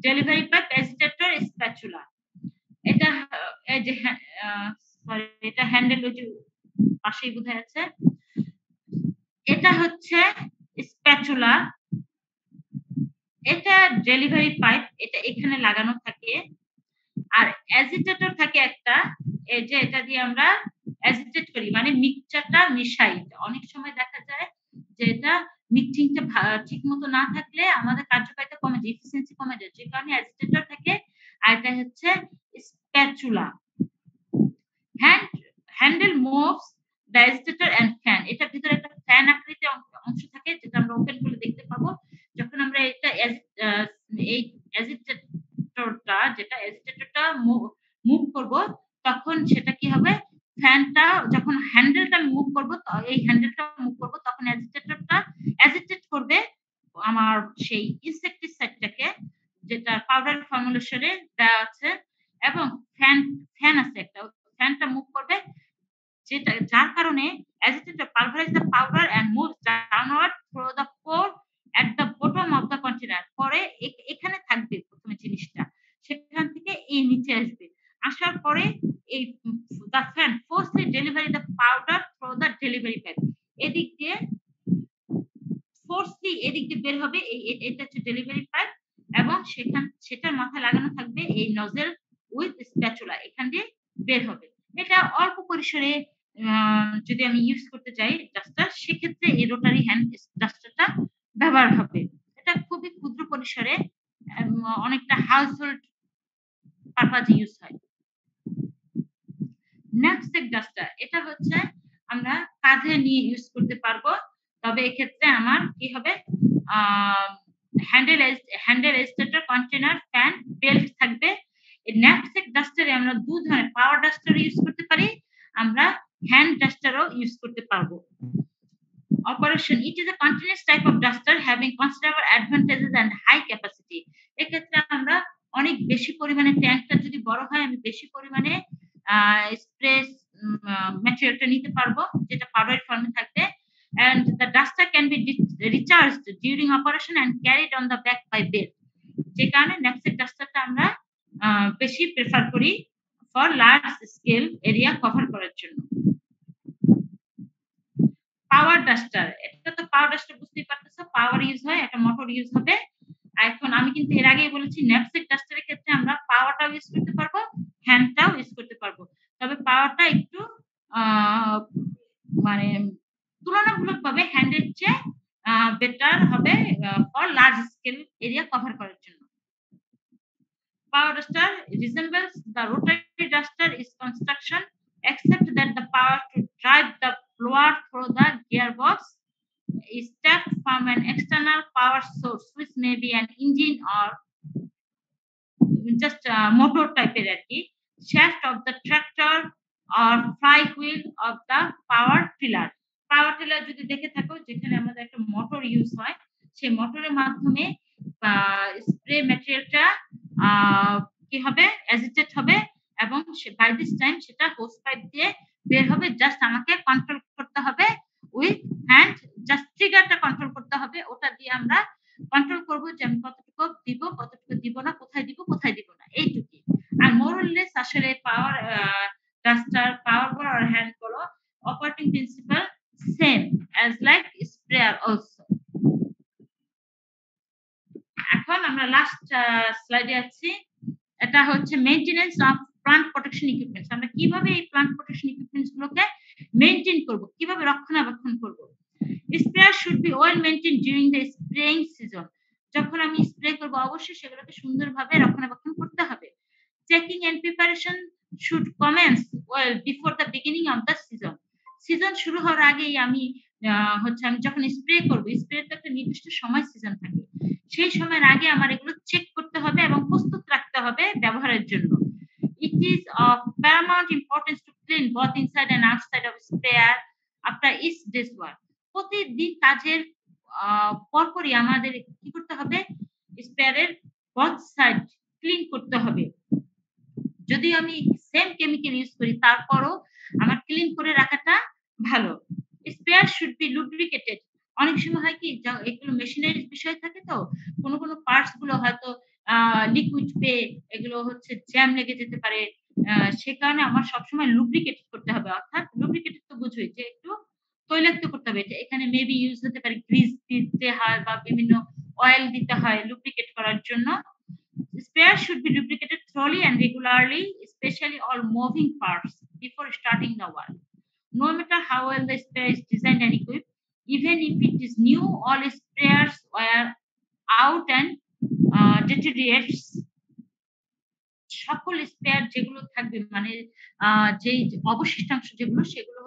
delivery pipe, agitator, spatula. এটা এই যে সরি, এটা হ্যান্ডেল ওই যে পাশেই বোঝা যাচ্ছে, এটা হচ্ছে স্প্যাচুলা, এটা ডেলিভারি পাইপ, এটা এখানে লাগানো থাকে। আর অ্যাজিটেটর থাকে একটা, এই যে এটা দিয়ে আমরা অ্যাজিটেট করি, মানে মিক্সচারটা মিশাই। অনেক সময় দেখা যায় যে এটা মিক্সিংটা ঠিক মতো না থাকলে আমাদের কার্যকারিতা কমে যায়, এফিসিয়েন্সি কমে যায়, যে কারণে অ্যাজিটেটর থাকে। আর এটা হচ্ছে spatula. Handle moves the agitator and fan. এটা ভিতরে একটা ফ্যান আকৃতির অংশ থাকে যেটা আমরা ওপেন করে দেখতে পাবো। যখন আমরা এটা এই অ্যাজিটেটরটা মুভ করব, তখন সেটা কি হবে, ফ্যানটা যখন হ্যান্ডেলটা মুভ করব, এই হ্যান্ডেলটা মুভ করব, তখন অ্যাজিটেটরটা অ্যাজিটেট করবে আমার সেই ইনসেক্টিসাইডটাকে, যেটা পাউডার ফর্মুলেশনে দেওয়া আছে, এবং ফ্যান আছে একটা, ফ্যানটা মুভ করবে, যেটা যার কারণে agitator pulverize the powder and moves downward through the pore at the bottom of the container. পরে এখানে থাকবে প্রথমে জিনিসটা, সেখান থেকে এই নিচে আসবে, আসার পরে এই the fan forcefully delivery the powder through the delivery pipe, এদিক দিয়ে ফোর্সলি এদিক দিয়ে বের হবে, এটা হচ্ছে ডেলিভারি পাইপ, এবং সেটার মাথায় লাগানো থাকবে এই নজেল উইথ স্প্যাচুলা, এখান দিয়ে বের হবে। এটা অল্প পরিসরে যদি আমি ইউজ করতে চাই ডাস্টার, সেক্ষেত্রে এই রোটারি হ্যান্ড ডাস্টারটা ব্যবহার হবে। এটা খুবই ক্ষুদ্র পরিসরে অনেকটা হাউসহোল্ড পারপাজ ইউজ হয়। ন্যাপস্যাক ডাস্টার, এটা হচ্ছে আমরা কাঁধে নিয়ে ইউজ করতে পারবো, তবে এক্ষেত্রে আমার কি হবে, হ্যান্ডেল এস্টেটার কন্টেনার ফ্যান বেল্ট থাকবে। এই ন্যাপস্যাক ডাস্টারে আমরা দু ধরনের পাওয়ার ডাস্টার ইউজ করতে পারি, আমরা হ্যান্ড ডাস্টারও ইউজ করতে পারবো। Operation, it is a continuous type of duster having considerable advantages and high capacity. এক্ষেত্রে আমরা অনেক বেশি পরিমাণে, ট্যাঙ্কটা যদি বড় হয় আমি বেশি পরিমাণে স্প্রে ম্যাটেরিয়ালটা নিতে পারবো, যেটা পাউডার ফর্মে থাকবে। And the duster can be recharged during operation and carried on the back by belt, যে কারণে ন্যাপস্যাক ডাস্টারটা আমরা বেশি প্রেফার করি for large scale area cover করার জন্য। পাওয়ার ডাস্টার, এটা তো পাওয়ার ডাস্টার বুঝতেই পারতেছো, পাওয়ার ইউজ হয়, একটা মোটর ইউজ হবে। এখন আমি কিন্তু এর আগেই বলেছি ন্যাপস্যাক ডাস্টারের ক্ষেত্রে আমরা পাওয়ারটাও ইউজ করতে পারবো, হ্যান্ডটাও ইউজ করতে পারবো, তবে পাওয়ারটা একটু মানে তুলনামূলকভাবে হ্যান্ডের চেয়ে বেটার হবে for large scale area cover করার জন্য। Power duster resembles the rotary duster is construction, except that the power to drive the blower through the gearbox is tapped from an external power source, which may be an engine or just a motor type shaft of the tractor or flywheel of the power tiller. Power tiller যদি দেখে থাকো, যেখানে আমাদের একটা motor use হয়, সেই মোটরের মাধ্যমে স্প্রে ম্যাটেরিয়ালটা কি হবে, অ্যাজিটেট হবে, এবং বাই দিস টাইম সেটা হোস পাইপ দিয়ে বের হবে। জাস্ট আমাকে কন্ট্রোল করতে হবে উইথ হ্যান্ড, জাস্ট ট্রিগারটা কন্ট্রোল করতে হবে, ওটা দিয়ে আমরা কন্ট্রোল করবো যে আমি কতটুকু দিব, কতটুকু দিব না, কোথায় দিব কোথায় দিব না, এইটুকুই। আর মোরলেস আসলে পাওয়ার ডাস্টার, পাওয়ার বলো আর হ্যান্ড বলো, operating principal same as like sprayer also. এখন আমরা লাস্ট স্লাইডে আছি, এটা হচ্ছে maintenance of plant protection equipments. আমরা কিভাবে এই প্লান্ট প্রোটেকশন ইকুইপমেন্টস গুলোকে মেইনটেইন করব, কিভাবে রক্ষণাবেক্ষণ করব। Sprayer should B well maintained during the spraying season. যখন আমি স্প্রে করব অবশ্যই সেগুলোকে সুন্দরভাবে রক্ষণাবেক্ষণ করতে হবে। Checking and preparation should commence well before the beginning of the season. Season শুরু হওয়ার আগেই আমি আমি যখন স্প্রে করব, স্প্রে তো একটা নির্দিষ্ট সময় সিজন থাকে, সেই সময়ের আগে আমার এগুলো চেক করতে হবে এবং প্রস্তুত রাখতে হবে ব্যবহারের জন্য। It is of paramount importance to clean both inside and outside of sprayer after each day's work. প্রতিদিন কাজের পরপরই আমাদের কি করতে হবে, স্প্রেয়ারের both সাইড ক্লিন করতে হবে। যদি আমি সেম কেমিক্যাল ইউজ করি তারপরও আমার ক্লিন করে রাখাটা ভালো। Sprayer should be lubricated. অনেক সময় হয় কি, এগুলো মেশিনারি বিষয় থাকে, তো কোনো কোনো পার্টস গুলো হয়তো লিকুইড পেয়ে এগুলো জ্যাম লেগে যেতে পারে, সে কারণে আমার সবসময় লুব্রিকেট করতে হবে। অর্থাৎ লুব্রিকেটেড তো বুঝোই যে একটু তৈলাক্ত করতে হবে, এখানে মেবি ইউজ হতে পারে গ্রিস দিতে হয় বা বিভিন্ন অয়েল দিতে হয় লুব্রিকেট করার জন্য। Sprayer should be lubricated thoroughly and regularly, especially all moving parts before starting the work. No matter how well the sprayer is designed and equipped, even if it is new, all sprayers wear out and deteriorates. সকল spare যেগুলো থাকবে, মানে যে অবশিষ্টাংশ যেগুলো, সেগুলো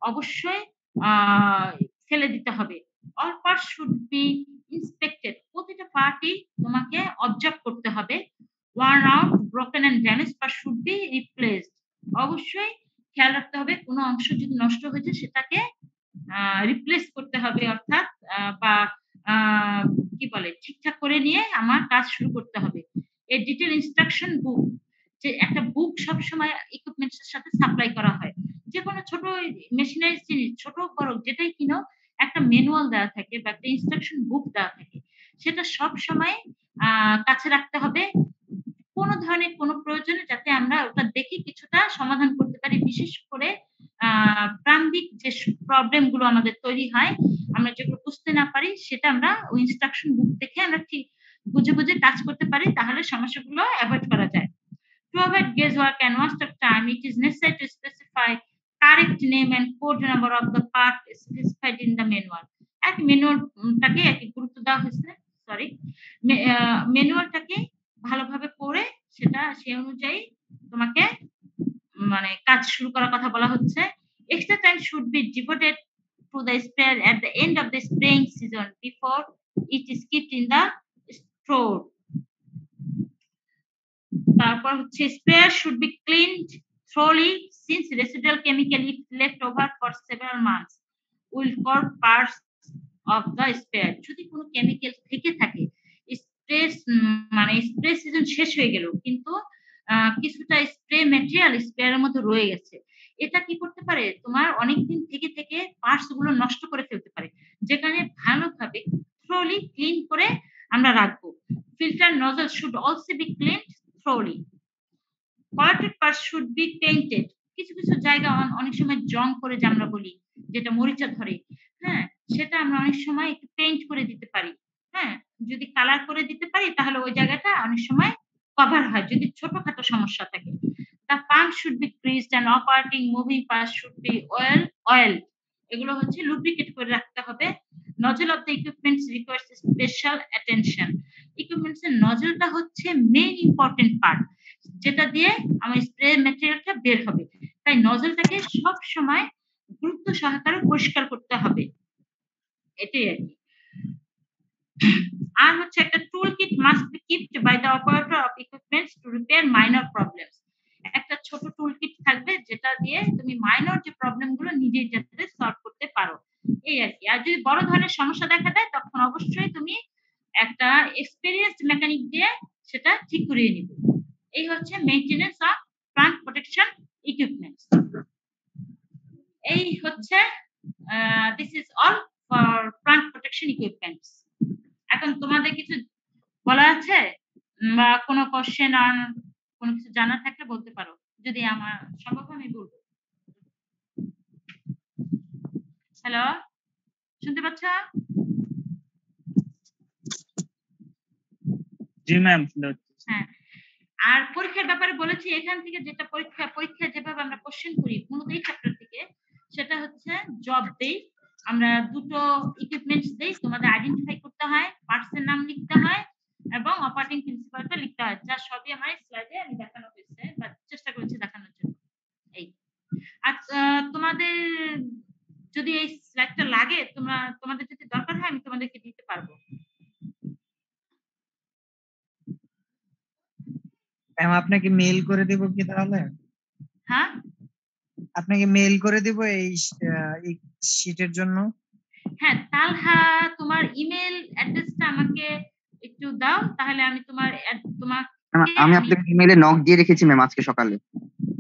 অবশ্যই ফেলে দিতে হবে। All parts should be inspected. প্রতিটা পার্টই তোমাকে অবজার্ভ করতে হবে। Worn out, broken and damaged parts should be replaced. অবশ্যই খেয়াল রাখতে হবে কোনো অংশ যদি নষ্ট হয়েছে সেটাকে রিপ্লেস করতে হবে, অর্থাৎ বা কি বলে ঠিকঠাক করে নিয়ে আমার কাজ শুরু করতে হবে। এই ডিটেল ইনস্ট্রাকশন বুক, যে একটা বুক সবসময় ইকুইপমেন্টস এর সাথে সাপ্লাই করা হয়। যে কোনো ছোট মেশিনারি জিনিস, ছোট বড় যেটাই কিনো, একটা ম্যানুয়াল দেওয়া থাকে বা একটা ইনস্ট্রাকশন বুক দেওয়া থাকে, সেটা সব সময় কাছে রাখতে হবে। কোনো ধরনের কোনো প্রয়োজনে যাতে আমরা ওটা দেখে কিছুটা সমাধান করতে পারি, বিশেষ করে প্রান্তিক যে প্রবলেম গুলো আমাদের তৈরি হয়, আমরা যেগুলো বুঝতে না পারি সেটা আমরা ওই ইনস্ট্রাকশন বুক দেখে আমরা ঠিক বুঝে বুঝে কাজ করতে পারি, তাহলে সমস্যাগুলো অ্যাভয়েড করা যায়। To avoid guesswork and waste of time, it is necessary to specify correct name and code number of the part specified in the manual. এক ম্যানুয়ালটাকে এক গুরুত্ব দেওয়া হয়েছে, সরি, ম্যানুয়ালটাকে ভালোভাবে পড়ে সেটা সেই অনুযায়ী তোমাকে মানে কাজ শুরু করার কথা বলা হচ্ছে। Extra time should be devoted to the sprayer at the end of the spraying season before it is kept in the store. তারপর হচ্ছে sprayer should be cleaned thoroughly since residual chemical if left over for several months will cause parts of the sprayer. যদি কোনো chemical থেকে থাকে, spray মানে spray season শেষ হয়ে গেল কিন্তু কিছুটা স্প্রে ম্যাটেরিয়াল স্প্রেয়ারের মধ্যে রয়ে গেছে, এটা কি করতে পারে, তোমার অনেকদিন থেকে থেকে পার্টস গুলো নষ্ট করে ফেলতে পারে, যেখানে ভালোভাবে থ্রোলি ক্লিন করে আমরা রাখবো। Filter nozzle should also be cleaned thoroughly. Colored parts should be painted. কিছু কিছু জায়গা অনেক সময় জং করে যে আমরা বলি, যেটা মরিচা ধরে, হ্যাঁ, সেটা আমরা অনেক সময় একটু পেইন্ট করে দিতে পারি। হ্যাঁ, যদি কালার করে দিতে পারি তাহলে ওই জায়গাটা অনেক সময় কভার হয় যদি ছোটখাটো সমস্যা থাকে। The pump should be greased and operating moving parts should be oil. এগুলো হচ্ছে লুব্রিকেট করে রাখতে হবে। Nozzle of the equipment requires special attention. Equipments এর নজলটা হচ্ছে মেইন ইম্পর্টেন্ট পার্ট, যেটা দিয়ে আমার স্প্রে ম্যাটেরিয়ালটা বের হবে, তাই নজলটাকে সব সময় গুরুত্ব সহকারে পরিষ্কার করতে হবে, এটাই আর কি। আর হচ্ছে একটা tool kit must be keeped by the operator of equipments to repair minor problems. একটা ছোট টুল কিট থাকবে যেটা দিয়ে তুমি মাইনর যে প্রবলেম গুলো নিজেই যাতে সলভ করতে পারো, এই আর কি। আর যদি বড় ধরনের সমস্যা দেখা দেয় তখন অবশ্যই তুমি একটা এক্সপেরিয়েন্সড মেকানিক দিয়ে সেটা ঠিক করিয়ে নিবে। এই হচ্ছে maintenance of plant protection equipments. এই হচ্ছে this is all for plant protection equipments. এখন তোমাদের কিছু বলা আছে বা কোনো কোশ্চেন আর কোনো কিছু জানার থাকলে বলতে পারো, যদি আমার সম্ভব আমি বলবো। হ্যালো, শুনতে পাচ্ছ? জি ম্যাম। হ্যাঁ, আর পরীক্ষার ব্যাপারে বলেছি, এখান থেকে যেটা পরীক্ষা যেভাবে আমরা কোশ্চেন করি মূলত এই চ্যাপ্টার থেকে, সেটা হচ্ছে জব দেই আমরা, দুটো ইকুইপমেন্টস দেই, তোমাদের আইডেন্টিফাই করতে হয়, পার্টসের নাম লিখতে হয় এবং অপারেটিং প্রিন্সিপালটা লিখতে হয়, যা সবই আমার স্লাইডে আমি দেখানো হয়েছে বা চেষ্টা করেছি দেখানোর জন্য। এই আর তোমাদের যদি এই স্লাইডটা লাগে, তোমাদের যদি দরকার হয় আমি তোমাদেরকে দিতে পারবো। ম্যাম আপনাকে মেইল করে দেব কি তাহলে? হ্যাঁ, আপনাকে মেইল করে দেব এই শীটের জন্য। হ্যাঁ, তালহা তোমার ইমেল অ্যাড্রেসটা আমাকে একটু দাও, তাহলে আমি আমি আপনাকে ইমেইলে নক দিয়ে রেখেছি ম্যাম আজকে সকালে।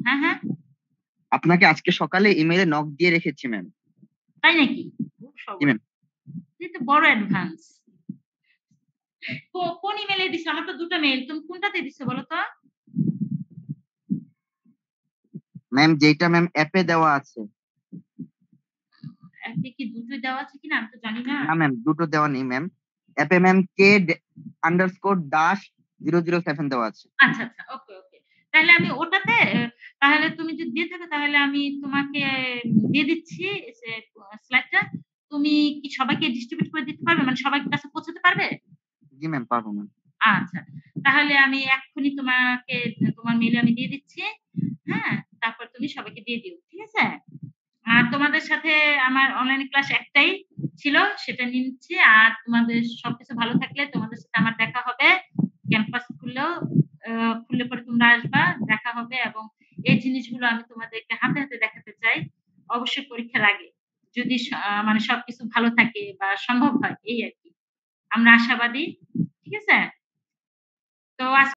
হ্যাঁ হ্যাঁ, আপনাকে আজকে সকালে ইমেইলে নক দিয়ে রেখেছি ম্যাম। তাই নাকি? জি ম্যাম। এই তো বড় অ্যাডভান্স। কোন ইমেলে দিছো? আমার তো দুটো মেইল, তুমি কোনটাতে দিছো বলো তো? ম্যাম যেটা ম্যাম অ্যাপে দেওয়া আছে। অ্যাপে কি দুটোই দেওয়া আছে কিনা আমি তো জানি না। না ম্যাম, দুটো দেওয়া নেই ম্যাম। অ্যাপে ম্যাম k_dash007 দেওয়া আছে। আচ্ছা আচ্ছা, ওকে ওকে, তাহলে আমি ওটাতে, তাহলে তুমি যদি দিয়ে থাকো তাহলে আমি তোমাকে দিয়ে দিচ্ছি স্লাইডটা। তুমি কি সবাইকে ডিস্ট্রিবিউট করে দিতে পারবে, মানে সবার কাছে পৌঁছাতে পারবে? জি ম্যাম, পারবো ম্যাম। আচ্ছা, তাহলে আমি এক্ষুনি তোমাকে তোমার মেইলে আমি দিয়ে দিচ্ছি। হ্যাঁ, তারপর তুমি সবাইকে দিয়ে দিও, ঠিক আছে? আর তোমাদের সাথে আমার অনলাইন ক্লাস একটাই ছিল, সেটা নিচ্ছি। আর তোমাদের সবকিছু ভালো থাকলে তোমাদের সাথে আমার দেখা হবে, ক্যাম্পাস খুললে পরে তোমরা আসবা, দেখা হবে। এবং এই জিনিসগুলো আমি তোমাদেরকে হাতে হাতে দেখাতে চাই, অবশ্যই পরীক্ষার আগে, যদি মানে সবকিছু ভালো থাকে বা সম্ভব হয়, এই আর কি। আমরা আশাবাদী, ঠিক আছে? তো